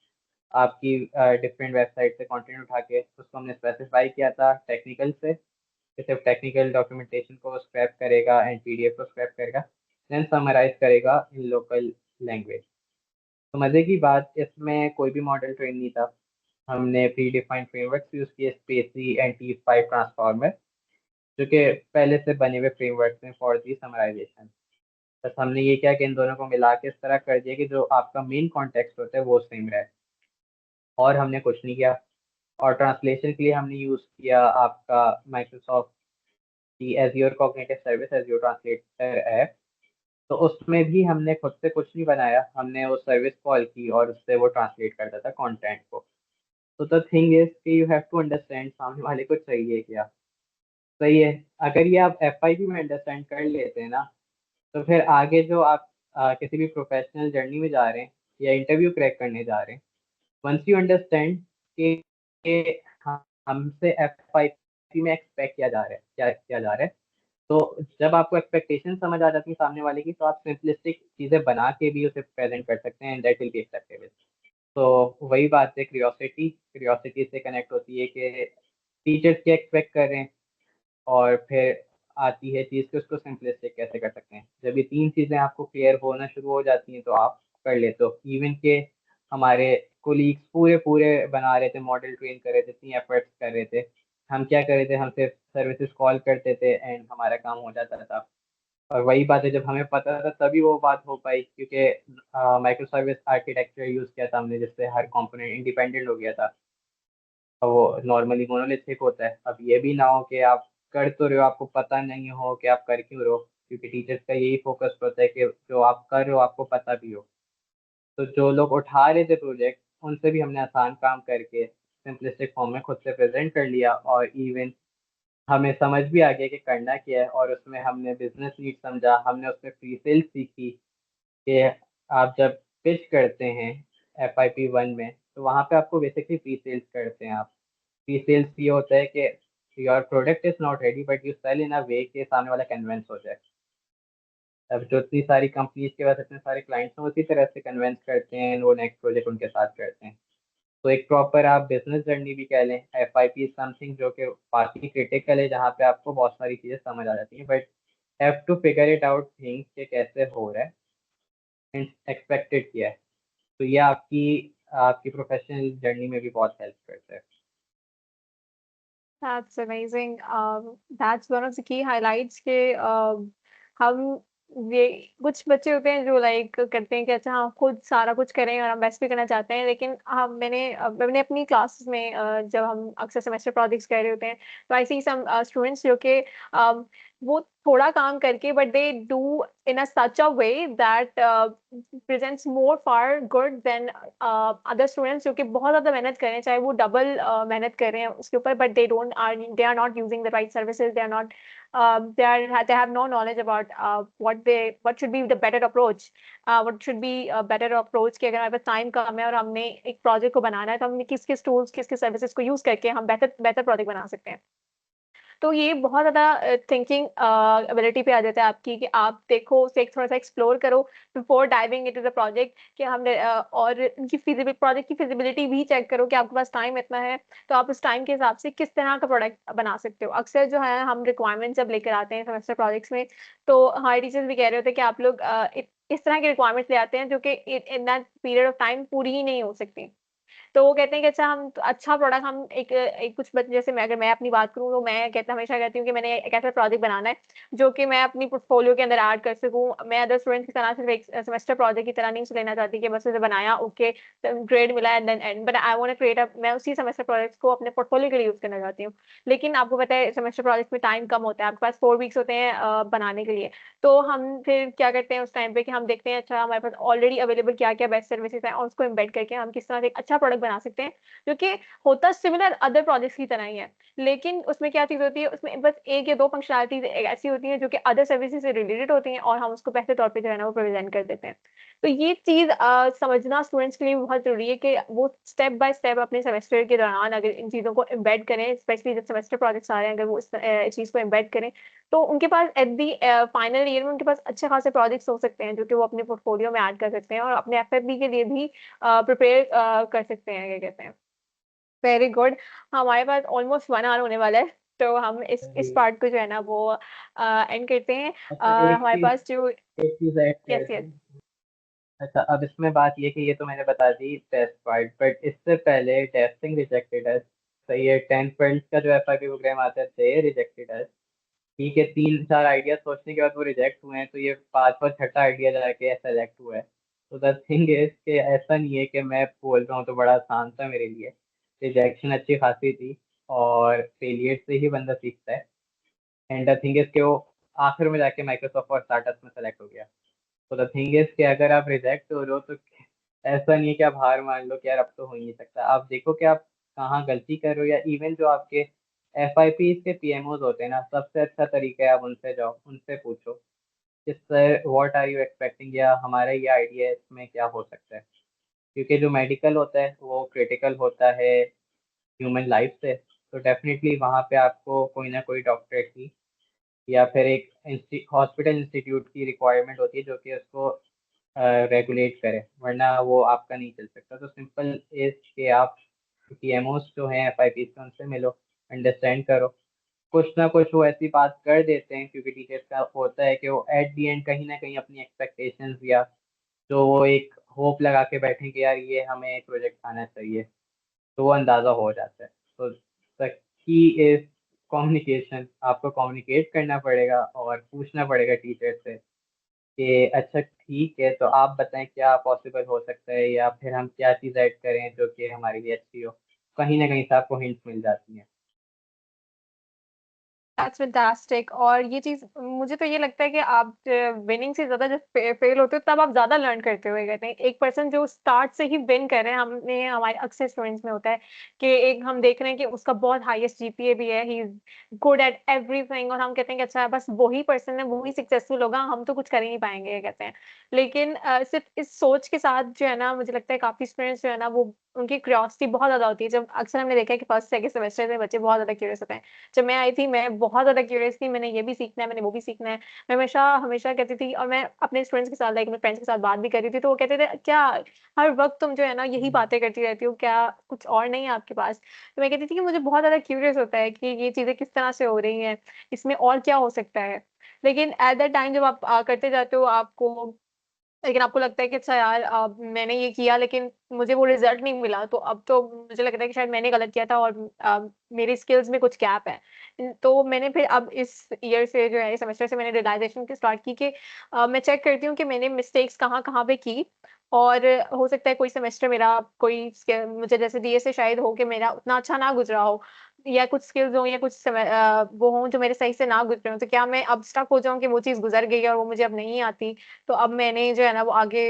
आपकी डिफरेंट वेबसाइट से कंटेंट उठा के, उसको हमने स्पेसिफाई किया था टेक्निकल से कि सिर्फ टेक्निकल डॉक्यूमेंटेशन को स्क्रैप करेगा एंड पीडीएफ को स्क्रैप करेगा, देन समराइज करेगा इन लोकल लैंग्वेज। तो मज़े की बात, इसमें कोई भी मॉडल ट्रेन नहीं था। हमने प्री डिफाइंड फ्रेमवर्क्स यूज़ किए, स्पेसी एंड T5 ट्रांसफॉर्मर, जो कि पहले से बने हुए फ्रेमवर्क्स हैं फॉर दी समराइजेशन। बस हमने ये किया कि इन दोनों को मिला के इस तरह कर दिया कि जो आपका मेन कॉन्टेक्स्ट होता है वो सेम रहे, और हमने कुछ नहीं किया। और ट्रांसलेशन के लिए हमने यूज़ किया आपका माइक्रोसॉफ्ट की azure cognitive service, azure translator app. तो उसमें भी हमने खुद से कुछ नहीं बनाया, हमने वो सर्विस कॉल की और उससे वो ट्रांसलेट करता था कंटेंट को। तो द थिंग इज कि यू हैव टू अंडरस्टैंड सामने वाले को चाहिए क्या। सही है। अगर ये आप एफ में अंडरस्टैंड कर लेते हैं ना, तो फिर आगे जो आप किसी भी प्रोफेशनल जर्नी में जा रहे हैं या इंटरव्यू क्रैक करने जा रहे हैं, वंस यू अंडरस्टैंड कि हमसे एफ में एक्सपेक्ट किया जा रहा है, क्या किया जा रहा है, तो जब आपको एक्सपेक्टेशन समझ आ जाती है सामने वाले की, तो आप सिंपलिस्टिक चीज़ें बना के भी उसे प्रेजेंट कर सकते हैं and that will be acceptable. तो वही बात है, क्रियोसिटी क्रियोसिटी से कनेक्ट होती है कि टीचर्स क्या एक्सपेक्ट कर रहे हैं, और फिर आती है चीज़ कि उसको सिंपलिस्टिक कैसे कर सकते हैं। जब ये तीन चीज़ें आपको क्लियर होना शुरू हो जाती हैं तो आप कर लेते हो। इवन के हमारे कोलीग्स पूरे पूरे बना रहे थे, मॉडल ट्रेन कर रहे थे, इतनी एफर्ट्स कर रहे थे, हम क्या कर रहे थे, हम सिर्फ सर्विसेज कॉल करते थे एंड हमारा काम हो जाता था। और वही बात है, जब हमें पता था तभी वो बात हो पाई, क्योंकि माइक्रो सर्विस आर्किटेक्चर यूज़ किया था हमने, जिससे हर कंपोनेंट इंडिपेंडेंट हो गया था। और वो नॉर्मली मोनोलिथिक होता है। अब ये भी ना हो कि आप कर तो रहे हो, आपको पता नहीं हो कि आप कर क्यों रहे हो, क्योंकि टीचर्स का यही फोकस होता है कि जो आप कर रहे हो आपको पता भी हो। तो जो लोग उठा रहे थे प्रोजेक्ट, उनसे भी हमने आसान काम करके सिंपलिस्टिक फॉर्म में खुद से प्रेजेंट कर लिया, और इवन हमें समझ भी आ गया कि करना क्या है, और उसमें हमने बिजनेस नीड समझा, हमने उसमें प्री सेल सीखी कि आप जब पिच करते हैं FIP 1 में, तो वहाँ पे आपको बेसिकली प्री सेल्स करते हैं आप। प्री सेल्स ये होता है कि your product is not ready but you sell in a way के सामने वाला कन्विंस हो जाए। अब जो इतनी सारी कंपनीज के पास इतने सारे क्लाइंट्स हैं, उसी तरह से कन्विंस करते हैं, वो नेक्स्ट प्रोजेक्ट उनके साथ करते हैं। तो एक प्रॉपर आप बिजनेस जर्नी भी कह लें। FIP समथिंग जो कि काफी क्रिटिकल है, जहाँ पे आपको बहुत सारी चीजें समझ आ जाती हैं, but have to figure it out things कि कैसे हो रहा है एंड एक्सपेक्टेड किया है। तो ये आपकी आपकी प्रोफेशनल जर्नी में भी बहुत हेल्प करता है। That's amazing. That's one of the key highlights के हम ये कुछ बच्चे होते हैं जो लाइक करते हैं कि अच्छा हम खुद सारा कुछ करें और हम बेस्ट भी करना चाहते हैं, लेकिन हम मैंने अपनी क्लासेस में जब हम अक्सर सेमेस्टर प्रोजेक्ट्स कर रहे होते हैं, तो आई सी सम स्टूडेंट्स जो कि वो थोड़ा काम करके but they do in a such a way that presents more far good than other students जो कि बहुत ज़्यादा मेहनत कर रहे हैं, चाहे वो डबल मेहनत कर रहे हैं उसके ऊपर, but they are not using the right services, they are not they have no knowledge about what should be the better approach, what should be a better approach कि अगर हमारे पास टाइम कम है और हमने एक प्रोजेक्ट को बनाना है, तो हमने किस किस टूल्स किस किस सर्विसेज को यूज करके हम बेहतर बेहतर प्रोजेक्ट बना सकते हैं। तो ये बहुत ज़्यादा थिंकिंग एबिलिटी पे आ जाता है आपकी कि आप देखो उसे एक थोड़ा-सा एक्सप्लोर करो before diving into the project कि हमने और उनकी प्रोजेक्ट की फिजिबिलिटी भी चेक करो कि आपके पास टाइम इतना है, तो आप उस टाइम के हिसाब से किस तरह का प्रोडक्ट बना सकते हो। अक्सर जो है हम रिक्वायरमेंट जब लेकर आते हैं सेमेस्टर प्रोजेक्ट्स में, तो हमारे टीचर्स भी कह रहे होते हैं कि आप लोग इस तरह की रिक्वायरमेंट्स ले आते हैं जो कि in that period of time पूरी ही नहीं हो सकती। तो वो कहते हैं कि अच्छा हम अच्छा प्रोडक्ट हम एक कुछ बच जैसे मैं अपनी बात करूँ, तो मैं हमेशा कहती हूँ कि मैंने एक ऐसा प्रोजेक्ट बनाना है जो कि मैं अपनी पोर्टफोलियो के अंदर ऐड कर सकूँ। मैं अदर स्टूडेंट्स की तरह सिर्फ एक सेमेस्टर प्रोजेक्ट की तरह नहीं उसे लेना चाहती कि बस उसे बनाया, ओके, ग्रेड मिला and then end, but I want to create मैं उसी सेमेस्टर प्रोजेक्ट्स को अपने पोर्टफोलियो के लिए यूज़ करना चाहती हूँ। लेकिन आपको पता है सेमेस्टर प्रोजेक्ट में टाइम कम होता है, आपके पास 4 वीक्स होते हैं बनाने के लिए। तो हम फिर क्या करते हैं उस टाइम पे कि हम देखते हैं अच्छा हमारे पास ऑलरेडी अवेलेबल क्या-क्या बेस्ट सर्विसेज़ हैं और उसको एम्बेड करके हम किस तरह से एक अच्छा प्रोडक्ट बना सकते हैं, जो कि होता सिमिलर अदर प्रोजेक्ट्स की तरह ही है। लेकिन उसमें क्या चीज़ होती है, उसमें बस 1 या 2 फंक्शनैलिटीज़ ऐसी होती हैं जो कि अदर सर्विसेज़ से रिलेटेड होती हैं और हम उसको बेहतर तौर पे जो है ना वो प्रेज़ेंट कर देते हैं। तो ये चीज़ समझना स्टूडेंट्स के लिए बहुत ज़रूरी है कि वो स्टेप बाय स्टेप अपने सेमेस्टर के दौरान अगर इन चीज़ों को एम्बेड करें, स्पेशली जब सेमेस्टर प्रोजेक्ट्स आ रहे हैं, अगर वो इस चीज़ को एम्बेड करें, तो उनके पास एट द फाइनल ईयर में उनके पास अच्छे खासे प्रोजेक्ट्स हो सकते हैं, जो कि वो अपने पोर्टफोलियो में ऐड कर सकते हैं और अपने एफएफबी के लिए भी प्रिपेयर कर सकते हैं, क्या कहते हैं। Very good. हमारे पास ऑलमोस्ट 1 आवर होने वाला है, तो हम इस जी। पार्ट को जो है ना वो एंड करते हैं। अच्छा, एक हमारे चीज एक जो एक चीज ऐड कर यस, यस। दूं। अच्छा, अब इसमें बात ये कि ये तो मैंने बता दी टेस्ट पार्ट, बट इससे पहले टेस्टिंग रिजेक्टेड है। तो ये 10 ट्वेल्थ का जो FIP प्रोग्राम आता है रिजेक्टेड है। ठीक है, 3 4 आइडिया सोचने के बाद वो रिजेक्ट हुए हैं, तो ये पांचवा छठा आइडिया जाके सेलेक्ट हुआ है। तो द थिंग इज कि ऐसा नहीं है कि मैं बोल रहा हूँ तो बड़ा आसान था मेरे लिए। रिजेक्शन अच्छी खासी थी, और फेलियर से ही बंदा सीखता है। एंड द थिंग इज कि वो आखिर में जाके माइक्रोसॉफ्ट और स्टार्टअप में सेलेक्ट हो गया। तो द थिंग इज कि अगर आप रिजेक्ट हो रहे हो, तो ऐसा नहीं है कि आप हार मान लो कि यार अब तो हो ही नहीं सकता। आप देखो कि आप कहाँ गलती कर रहे हो, या इवन जो आपके FIP के PMOs होते हैं ना, सबसे अच्छा तरीका है आप उनसे जाओ, उनसे पूछो कि sir what are you expecting, या हमारा ये आइडिया है, इसमें क्या हो सकता है। क्योंकि जो मेडिकल होता है वो क्रिटिकल होता है ह्यूमन लाइफ से। तो डेफिनेटली वहाँ पे आपको कोई ना कोई डॉक्टरेट की या फिर एक हॉस्पिटल इंस्टीट्यूट की रिक्वायरमेंट होती है जो कि उसको रेगुलेट करे, वरना वो आपका नहीं चल सकता। तो सिंपल इज कि आप PMOs जो हैं FIP के, उनसे मिलो, अंडरस्टैंड करो। कुछ ना कुछ वो ऐसी बात कर देते हैं, क्योंकि टीचर्स का होता है कि वो एट दी एंड कहीं ना कहीं अपनी एक्सपेक्टेशंस या जो वो एक होप लगा के बैठे कि यार ये हमें एक प्रोजेक्ट आना चाहिए, तो वो अंदाज़ा हो जाता है। तो द की इज कम्युनिकेशन। आपको कम्युनिकेट करना पड़ेगा और पूछना पड़ेगा टीचर से कि अच्छा ठीक है, तो आप बताएं क्या पॉसिबल हो सकता है, या फिर हम क्या चीज़ ऐड करें जो कि हमारे लिए अच्छी हो। कहीं ना कहीं से आपको हिंट्स मिल जाती हैं। That's fantastic. और ये चीज़ मुझे तो ये लगता है कि आप विनिंग से ज़्यादा जब फेल होते हो तब आप ज़्यादा लर्न करते हो। ये कहते हैं एक पर्सन जो स्टार्ट से ही विन कर रहे हैं, हमने हमारे अक्सर स्टूडेंट्स में होता है कि एक हम देख रहे हैं कि उसका बहुत हाईएस्ट जीपीए भी है, he is good at everything, और हम कहते हैं कि अच्छा बस वही पर्सन है, वही सक्सेसफुल होगा, हम तो कुछ कर ही नहीं पाएँगे, ये कहते हैं। लेकिन सिर्फ़ इस सोच के साथ जो है ना, मुझे लगता है काफ़ी स्टूडेंट्स जो है ना, वो उनकी क्यूरियोसिटी बहुत ज़्यादा होती है। जब अक्सर हमने देखा है कि फर्स्ट, सेकंड सेमेस्टर में बच्चे बहुत ज़्यादा क्यूरियस होते हैं। जब मैं आई थी, मैं बहुत ज़्यादा क्यूरियस थी, मैंने ये भी सीखना है, मैंने वो भी सीखना है। मैं हमेशा हमेशा कहती थी, और मैं अपने स्टूडेंट्स के साथ लाइक अपने फ्रेंड्स के साथ बात भी कर रही थी, तो वो कहते थे, "क्या हर वक़्त तुम जो है ना यही बातें करती रहती हो, क्या कुछ और नहीं है आपके पास?" तो मैं कहती थी कि मुझे बहुत ज़्यादा क्यूरियस होता है कि ये चीज़ें किस तरह से हो रही हैं, इसमें और क्या हो सकता है? लेकिन एट दैट टाइम जब आप करते जाते हो, आपको लेकिन आपको लगता है कि अच्छा यार, मैंने ये किया लेकिन मुझे वो रिज़ल्ट नहीं मिला, तो अब तो मुझे लगता है कि शायद मैंने गलत किया था, और मेरी स्किल्स में कुछ गैप है। तो मैंने फिर अब इस ईयर से जो है, इस सेमेस्टर से मैंने रियलाइज़ेशन की स्टार्ट की कि मैं चेक करती हूँ कि मैंने मिस्टेक्स कहाँ-कहाँ पे की, और हो सकता है कोई सेमेस्टर मेरा कोई मुझे जैसे डीए से शायद हो कि मेरा उतना अच्छा ना गुज़रा हो, या कुछ स्किल्स हों, या कुछ वो हों जो मेरे सही से ना गुज़रे हों, तो क्या मैं अब स्टक हो जाऊँ कि वो चीज़ गुज़र गई है और वो मुझे अब नहीं आती? तो अब मैंने जो है ना वो आगे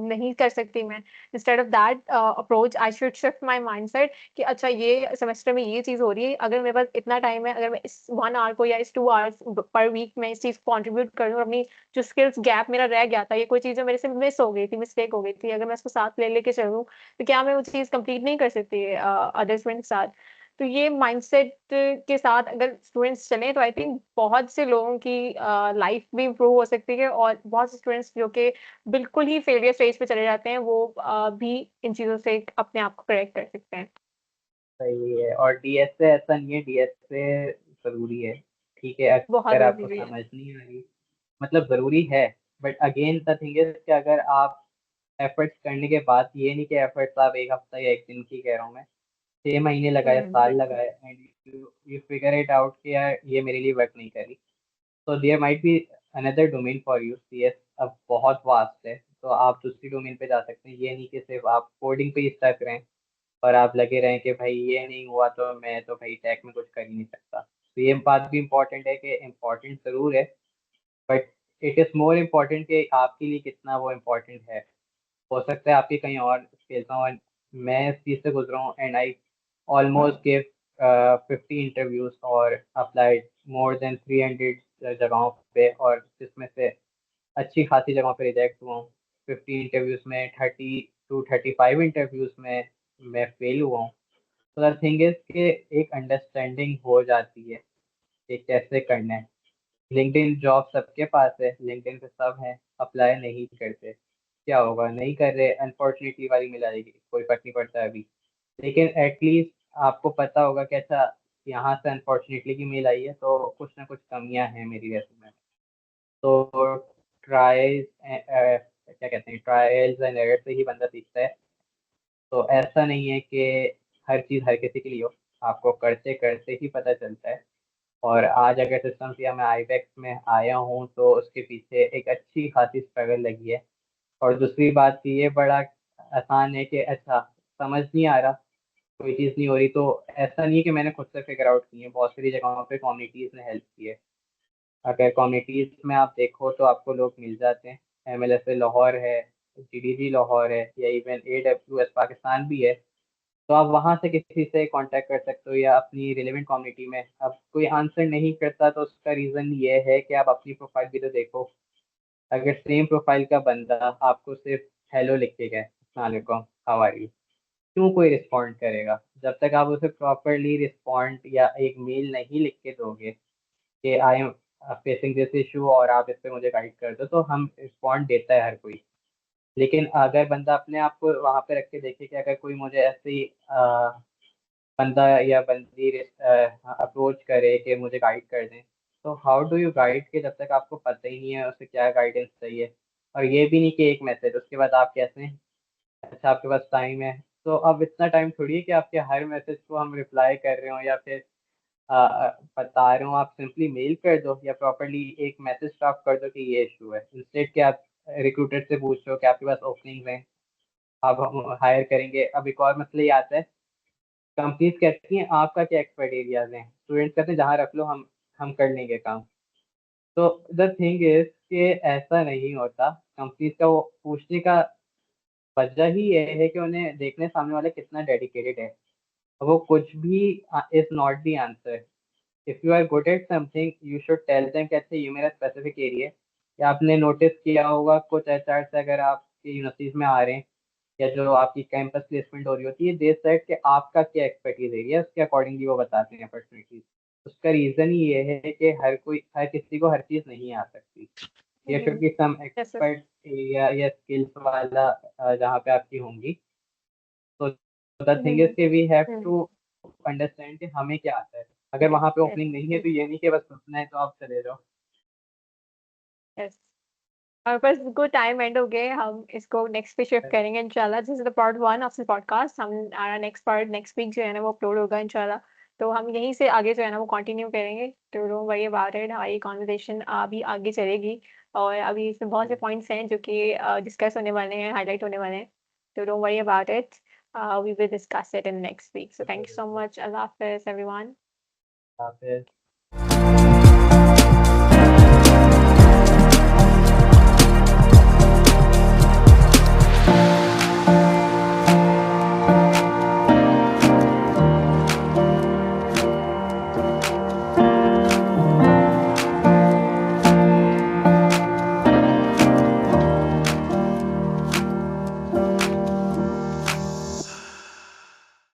नहीं कर सकती मैं। Instead of that approach, I should shift my mindset कि अच्छा ये सेमेस्टर में ये चीज़ हो रही है, अगर मेरे पास इतना टाइम है, अगर मैं इस 1 आवर को या इस 2 आवर्स पर वीक में इस चीज़ को कंट्रीब्यूट करूँ, अपनी जो स्किल्स गैप मेरा रह गया था, ये कोई चीज़ जो मेरे से मिस हो गई थी, मिस्टेक हो गई थी, अगर मैं उसको साथ ले लेके चलूँ, तो क्या मैं वो चीज़ कंप्लीट नहीं कर सकती अदर स्टूडेंट्स के साथ? तो ये माइंडसेट के साथ अगर स्टूडेंट्स चलें, तो आई थिंक बहुत से लोगों की लाइफ भी इम्प्रूव हो सकती है, और बहुत से स्टूडेंट्स जो कि बिल्कुल ही फेलियर स्टेज पे चले जाते हैं, वो भी इन चीज़ों से अपने आप को करेक्ट कर सकते हैं। सही है। और डीएस से ऐसा नहीं है, डीएस से ज़रूरी है, ठीक है, बहुत अगर आपको ज़रूरी है। समझ नहीं आ रही, मतलब ज़रूरी है, but again the thing is कि अगर आप एफर्ट्स करने के बाद, ये नहीं कि एफर्ट्स आप 1 हफ्ता या 1 दिन की कह रहा हूँ मैं, 6 महीने लगाए, साल बिल्कुल। लगाए, and you you figure it out कि यार ये मेरे लिए वर्क नहीं करी, तो there might be another domain for you. CS अब बहुत वास्ट है, तो आप दूसरी डोमेन पे जा सकते हैं। ये नहीं कि सिर्फ आप कोडिंग पे ही स्टक रहें और आप लगे रहें कि भाई ये नहीं हुआ तो मैं तो भाई टेक में कुछ कर ही नहीं सकता। तो ये बात भी इम्पोर्टेंट है कि इम्पोर्टेंट ज़रूर है, but it is more important कि आपके लिए कितना वो इम्पोर्टेंट है। हो सकता है आपकी कहीं और स्किल्स हों, और मैं इस चीज़ से गुजरा हूँ, and I almost give 50 interviews और अप्लाइड मोर देन 300 जगहों पे, और जिसमें से अच्छी खासी जगहों पे रिजेक्ट हुआ हूँ। 50 इंटरव्यूज में 30 to 35 इंटरव्यूज में मैं फेल हुआ हूँ। तो द थिंग इज कि एक अंडरस्टैंडिंग हो जाती है कि कैसे करना है। लिंक्डइन जॉब सबके पास है, लिंक्डइन पे सब है, अप्लाई नहीं करते, क्या होगा, नहीं कर रहे, अनफॉर्चुनेटली वाली मिल जाएगी, कोई फर्क नहीं पड़ता अभी। लेकिन एटलीस्ट आपको पता होगा कि अच्छा यहाँ से अनफॉर्चुनेटली की मेल आई है, तो कुछ ना कुछ कमियां हैं मेरी रेज्यूमे में। तो ट्राइज क्या कहते हैं, ट्रायल्स एंड एरर से ही बंदा सीखता है। तो ऐसा नहीं है कि हर चीज़ हर किसी के लिए हो, आपको करते करते ही पता चलता है। और आज अगर सिस्टम्स या मैं आईबैक्स में आया हूँ, तो उसके पीछे एक अच्छी खासी स्ट्रगल लगी है। और दूसरी बात कि ये बड़ा आसान है कि अच्छा समझ नहीं आ रहा, कोई चीज़ नहीं हो रही, तो ऐसा नहीं है कि मैंने खुद से फिगर आउट की है, बहुत सारी जगहों पे कम्युनिटीज़ ने हेल्प की है। अगर कम्युनिटीज़ में आप देखो तो आपको लोग मिल जाते हैं। एमएलएसए लाहौर है, जीडीजी लाहौर है, या इवन एडब्ल्यूएस पाकिस्तान भी है। तो आप वहाँ से किसी से कांटेक्ट कर सकते हो, या अपनी रिलेवेंट कम्युनिटी में। अब कोई आंसर नहीं करता तो उसका रीज़न ये है कि आप अपनी प्रोफाइल भी तो देखो। अगर सेम प्रोफाइल का बंदा आपको सिर्फ हेलो लिख के गए, अस्सलाम वालेकुम, हाउ आर यू, क्यों कोई रिस्पॉन्ड करेगा? जब तक आप उसे प्रॉपरली रिस्पॉन्ड या एक मेल नहीं लिख के दोगे कि I am facing this issue और आप इस पे मुझे गाइड कर दो, तो हम रिस्पॉन्ड देता है हर कोई। लेकिन अगर बंदा अपने आप को वहाँ पे रख के देखे कि अगर कोई मुझे ऐसे ही बंदा या बंदी अप्रोच करे कि मुझे गाइड कर दें, तो हाउ डू यू गाइड, के जब तक आपको पता ही नहीं है उसे क्या गाइडेंस चाहिए। और ये भी नहीं कि एक मैसेज उसके बाद आप कैसे, अच्छा आपके पास टाइम है, तो अब इतना टाइम थोड़ी है कि आपके हर मैसेज को हम रिप्लाई कर रहे हो, या फिर बता रहे हो। आप सिंपली मेल कर दो या प्रॉपरली एक मैसेज ड्राफ्ट कर दो कि ये इशू है, इंस्टेड कि आप रिक्रूटर से पूछ रहे हो कि आपके पास ओपनिंग है, आप हम हायर करेंगे। अब एक और मसला ये आता है, कंपनीज कहती हैं आपका क्या एक्सपर्ट एरियाज हैं, स्टूडेंट्स कहते हैं जहाँ रख लो, हम कर लेंगे काम। तो द थिंग इज कि ऐसा नहीं होता। कंपनीज का वो पूछने का वजह ही ये है कि उन्हें देखने सामने वाला कितना डेडिकेटेड है। वो कुछ भी is not the answer. If you are good at something you should tell them कि अच्छा ये मेरा स्पेसिफिक एरिया है। या आपने नोटिस किया होगा कुछ एचआर से अगर आपकी यूनिवर्सिटीज में आ रहे हैं या जो आपकी कैंपस प्लेसमेंट हो रही होती है दे सेट कि आपका क्या एक्सपर्टीज एरिया है उसके अकॉर्डिंगली वो बताते हैं अपॉर्चुनिटीज। उसका रीजन ही ये है कि हर किसी को हर चीज नहीं आ सकती। There should be some yes yes. Expert area या स्किल्स वाला जहाँ पे आपकी होंगी। तो द थिंग इज कि वी हैव टू अंडरस्टैंड कि हमें क्या आता है। अगर वहां पे यस ओपनिंग नहीं है तो ये नहीं कि बस सुनना है तो आप चले जाओ। यस। और बस बिल्कुल टाइम एंड हो गए, हम इसको नेक्स्ट पे शिफ्ट करेंगे इंशाल्लाह। This is the part 1 of this podcast. हम हमारा नेक्स्ट पार्ट नेक्स्ट वीक जो है ना वो अपलोड होगा इंशाल्लाह। तो हम यहीं से आगे जो है ना वो कंटिन्यू करेंगे। तो डोंट वरी अबाउट इट, हमारी कॉन्वर्सेशन अभी आगे चलेगी। और अभी इसमें बहुत से पॉइंट्स हैं जो कि डिस्कस होने वाले हैं, हाईलाइट होने वाले हैं। तो don't worry about it, we will discuss it in next week. So thank you so much. अल्लाह हाफिज़ एवरीवन। फिर